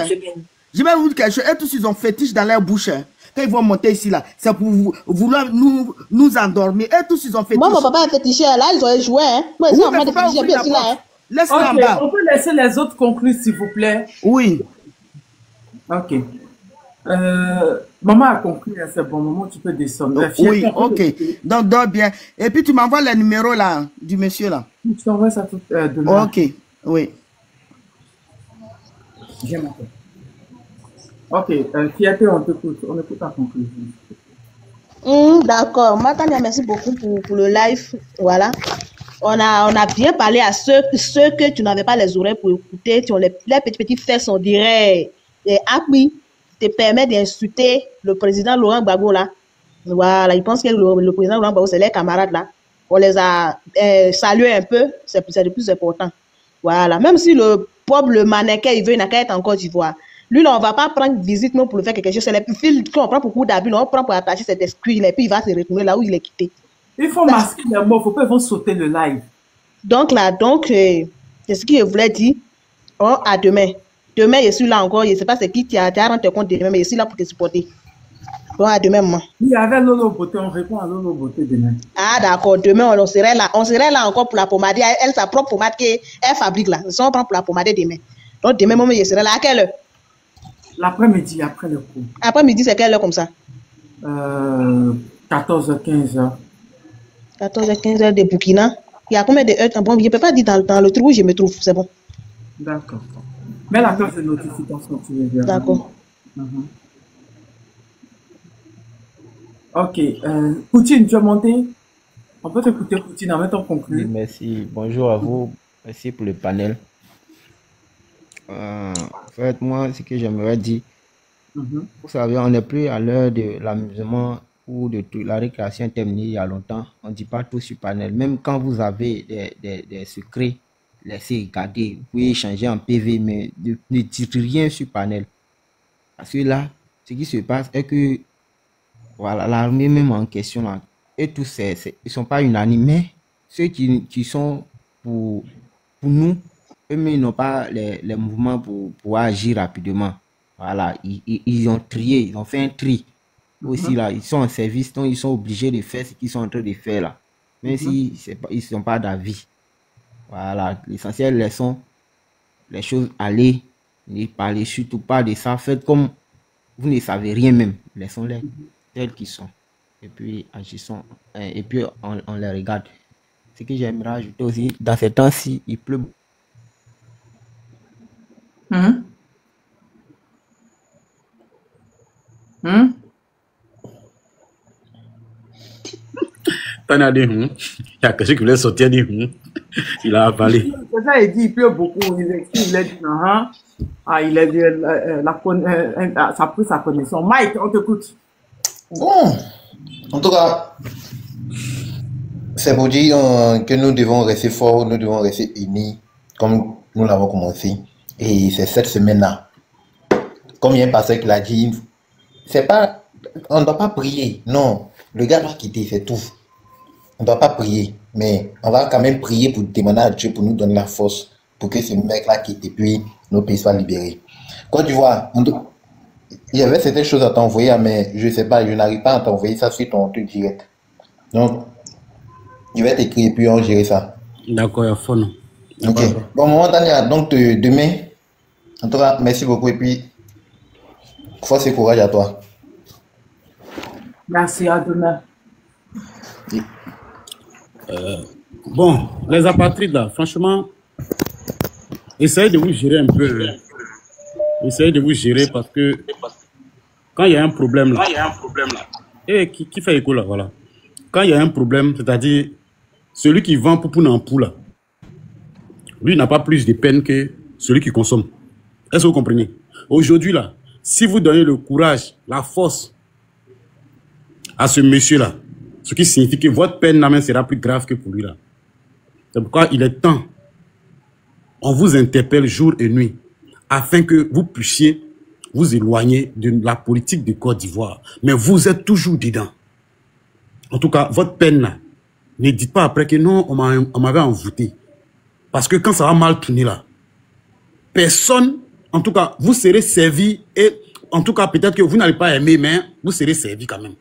Je vais vous dire quelque chose. Et tous, ils ont fétiche dans leur bouche. Quand ils vont monter ici, là, c'est pour vouloir nous endormir. Et tous, ils ont fétiche. Moi, mon papa est féticheur. Là, ils ont joué. Moi, ils sont en train de féticher. Bien sûr, là. Laisse-le en bas. On peut laisser les autres conclure, s'il vous plaît. Oui. Ok. Maman a conclu, c'est bon. Maman, tu peux descendre. Oui, ok. Donc, dors bien. Et puis, tu m'envoies les numéros, là, du monsieur, là. Tu t'envoies ça tout demain. Ok, oui. J'ai mon père. Ok, Fiaté, on t'écoute. On écoute ta conclusion. D'accord. Matania, merci beaucoup pour le live. Voilà. On a bien parlé à ceux que tu n'avais pas les oreilles pour écouter. Les petits fesses, on dirait. Et Akmi te permet d'insulter le président Laurent Gbagbo là. Voilà, il pense que le président Laurent Gbagbo, c'est les camarades là. On les a salués un peu. C'est le plus important. Voilà. Même si le pauvre, le mannequin, il veut une enquête en Côte d'Ivoire. Lui, là, on ne va pas prendre visite non pour le faire quelque chose. C'est les fils qu'on prend pour coup d'habit, on prend pour attacher cet esprit, et puis il va se retourner là où il est quitté. Il faut masquer les mots, il ne faut pas ils vont sauter le live. Donc là, c'est ce que je voulais dire. Oh, à demain. Demain, je suis là encore. Je ne sais pas c'est qui tu as rendu compte demain, mais je suis là pour te supporter. Donc, à demain, maman. Il y avait Lolo Beauté, on répond à Lolo Beauté demain. Ah, d'accord. Demain, on serait là. On serait là encore pour la pommade. Elle, sa propre pommade qu'elle fabrique là. On prend pour la pommade demain. Donc, demain, maman, je serai là. À quelle heure? L'après-midi, après le cours. Après-midi, c'est quelle heure comme ça? 14h, 15h. 14h, 15h de Burkina. Il y a combien de heures? Bon, je ne peux pas dire dans le truc où je me trouve. C'est bon. D'accord. Mets la cloche de notification, tu veux dire. D'accord. Ok. Poutine, tu as monté? On peut t'écouter, Poutine, en même temps qu'on conclut. Oui, merci. Bonjour à vous. Merci pour le panel. En fait, moi, ce que j'aimerais dire, vous savez, on n'est plus à l'heure de l'amusement ou de tout. La récréation est terminée il y a longtemps. On ne dit pas tout sur panel. Même quand vous avez des secrets, laissez garder. Vous pouvez échanger en PV, mais ne dites rien sur panel. Parce que là, ce qui se passe est que voilà, l'armée même en question, là, et tous, ils ne sont pas unanimes, mais ceux qui sont pour nous, eux-mêmes, ils n'ont pas les mouvements pour agir rapidement. Voilà, ils ont trié, ils ont fait un tri. Aussi, là, ils sont en service, donc ils sont obligés de faire ce qu'ils sont en train de faire là. Même si ils ne sont pas d'avis. Voilà, l'essentiel, laissons les choses aller. Ne parlez surtout pas de ça. Faites comme vous ne savez rien même. Laissons-les tels qu'ils sont. Et puis, agissons. Et puis, on les regarde. Ce que j'aimerais ajouter aussi, dans ces temps-ci, il pleut. T'en as dit, il y a quelqu'un qui voulait sortir, dit, il a avalé. C'est ça, il dit, il pleut beaucoup. Il a dit, il a dit, ça a pris sa connaissance. Mike, on t'écoute. Bon, en tout cas, c'est pour dire que nous devons rester forts, nous devons rester unis, comme nous l'avons commencé. Et c'est cette semaine-là. Comme il y a un pasteur qui l'a dit, c'est pas, on ne doit pas prier. Non, le gars doit quitter, c'est tout. On ne doit pas prier, mais on va quand même prier pour demander à Dieu pour nous donner la force pour que ce mec-là quitte et puis nos pays soient libérés. Côte d'Ivoire, il y avait certaines choses à t'envoyer, mais je ne sais pas, je n'arrive pas à t'envoyer ça sur ton truc direct. Donc, je vais t'écrire et puis on gérer ça. D'accord, il y a fun. Ok. Bon, momentanea, donc demain, en tout cas, merci beaucoup et puis force et courage à toi. Merci, à demain. Bon, les apatrides là, franchement, essayez de vous gérer un peu. Essayez de vous gérer parce que quand il y a un problème là, et qui fait écho là, voilà. Quand il y a un problème, c'est-à-dire celui qui vend poupou en poule là, lui n'a pas plus de peine que celui qui consomme. Est-ce que vous comprenez? Aujourd'hui là, si vous donnez le courage, la force à ce monsieur là, ce qui signifie que votre peine même sera plus grave que pour lui là. C'est pourquoi il est temps, on vous interpelle jour et nuit, afin que vous puissiez vous éloigner de la politique de Côte d'Ivoire. Mais vous êtes toujours dedans. En tout cas, votre peine là, ne dites pas après que non, on m'avait envoûté. Parce que quand ça va mal tourner là, personne, en tout cas, vous serez servi et en tout cas, peut-être que vous n'allez pas aimer, mais vous serez servi quand même.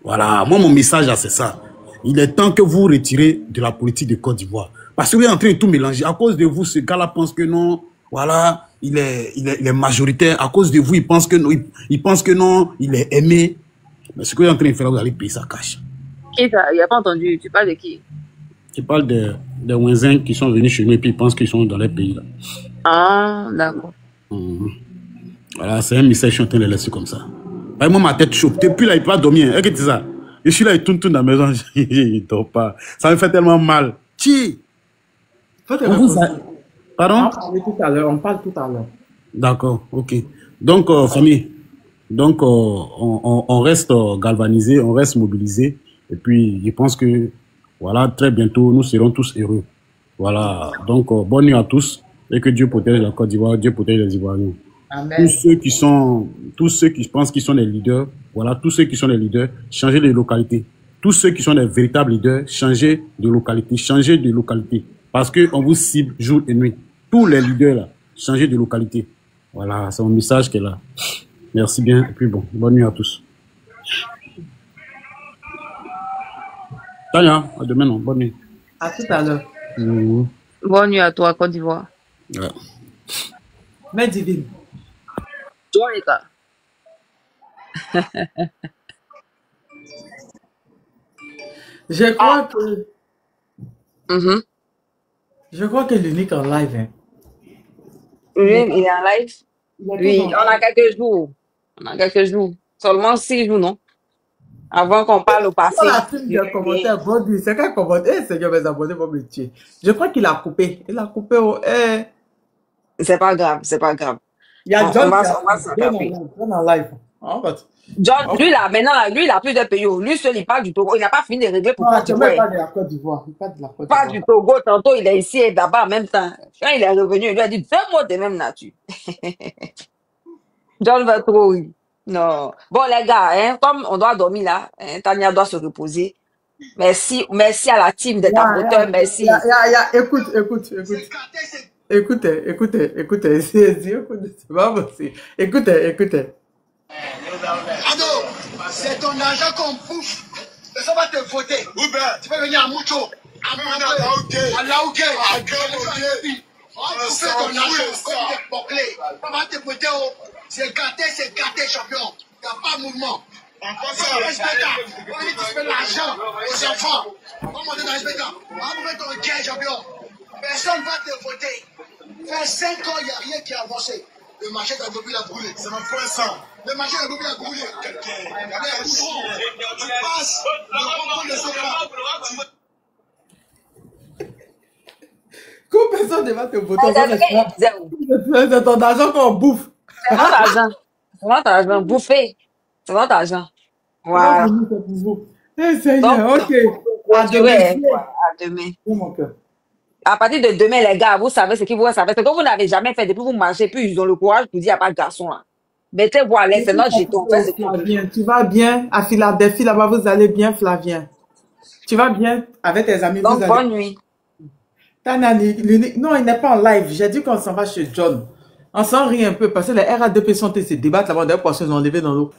Voilà, moi mon message là c'est ça. Il est temps que vous retirez de la politique de Côte d'Ivoire. Parce que vous êtes en train de tout mélanger. À cause de vous, ce gars-là pense que non, voilà, il est majoritaire. À cause de vous, il pense que non, il est aimé. Mais ce que vous êtes en train de faire, vous allez payer sa cash. Il n'a pas entendu, tu parles de qui? Je parle des Ouinzins qui sont venus chez nous et puis ils pensent qu'ils sont dans les pays là. Ah, d'accord. Voilà, c'est un message que je suis en train de laisser comme ça. Moi, ma tête chaude. Depuis là, il peut pas dormir. Regarde ça. Je suis là, il tourne dans la maison. Il ne dort pas. Ça me fait tellement mal. Chi. Pardon? On parle tout à l'heure. D'accord, ok. Donc, famille, donc, on reste galvanisé, on reste mobilisé. Et puis, je pense que, voilà, très bientôt, nous serons tous heureux. Voilà. Donc, bonne nuit à tous. Et que Dieu protège la Côte d'Ivoire, Dieu protège les Ivoiriens. Amen. Tous ceux qui pensent qu'ils sont les leaders, voilà, tous ceux qui sont les leaders, changez les localités. Tous ceux qui sont les véritables leaders, changez de localité, Parce qu'on vous cible jour et nuit. tous les leaders là, changer de localité. Voilà, c'est mon message qui est là. Merci bien, et puis bon, bonne nuit à tous. Tania, à demain, non, bonne nuit. À tout à l'heure. Bonne nuit à toi, Côte d'Ivoire. Ouais. Mais divine. Toi, les gars. Je crois que... Je crois que l'unique en live, hein. Lui, il est en live. Oui, on a quelques jours. On a quelques jours. Seulement 6 jours, non? Avant qu'on parle au passé. Sur la team de commentaires, bon Dieu, c'est qu'un commentaire. Eh, Seigneur, mes abonnés vont me tuer. Je crois qu'il a coupé. Il a coupé au... C'est pas grave, c'est pas grave. Il y a John qui a en live. John, lui, là, maintenant, lui, il a plus de pays. Lui seul, il parle du Togo. Il n'a pas fini de régler pour Côte d'Ivoire. Il parle de la Côte d'Ivoire. Il parle du Togo. Tantôt, il est ici et là-bas en même temps. Quand il est revenu, il lui a dit 2 mots de même nature. John va trop rire. Non. Bon, les gars, hein, comme on doit dormir là, hein, Tania doit se reposer. Merci à la team des tapoteurs. Merci. Écoutez. C'est pas possible. Écoutez. Ado, c'est ton argent qu'on bouffe. Ça va te voter. Tu peux venir à Moucho. À Laouké. On bouffe ton argent comme des bouclés. On va te voter. C'est gâté, champion. Il n'y a pas de mouvement. On fait l'argent aux enfants. On va monter dans les spectacles. On va bouffer ton gain, champion. Personne ne va te voter. Fait 5 ans, il n'y a rien qui a avancé. Le marché d'Agobi a brûlé. C'est mon point 100. Le marché d'Agobi a brûlé. Tu passes, le ne sait pas. Comme personne ne va te voter, c'est ton argent qu'on bouffe. C'est notre argent. C'est notre argent. Bouffé. C'est notre argent. Voilà. Eh Seigneur, ok. À demain. À partir de demain, les gars, vous savez ce qu'il vous savez. C'est que vous n'avez jamais fait depuis vous marchez, puis ils ont le courage pour dire il n'y a pas de garçon là. Mettez-vous à l'aise, c'est notre jeton. Tu vas bien à Philadelphie, là-bas, vous allez bien, Flavien. Tu vas bien avec tes amis. Donc, bonne nuit. Non, il n'est pas en live. J'ai dit qu'on s'en va chez John. On s'en rit un peu parce que les RADP sont se débattent là-bas. D'ailleurs, parce qu'ils ont enlevé dans l'eau.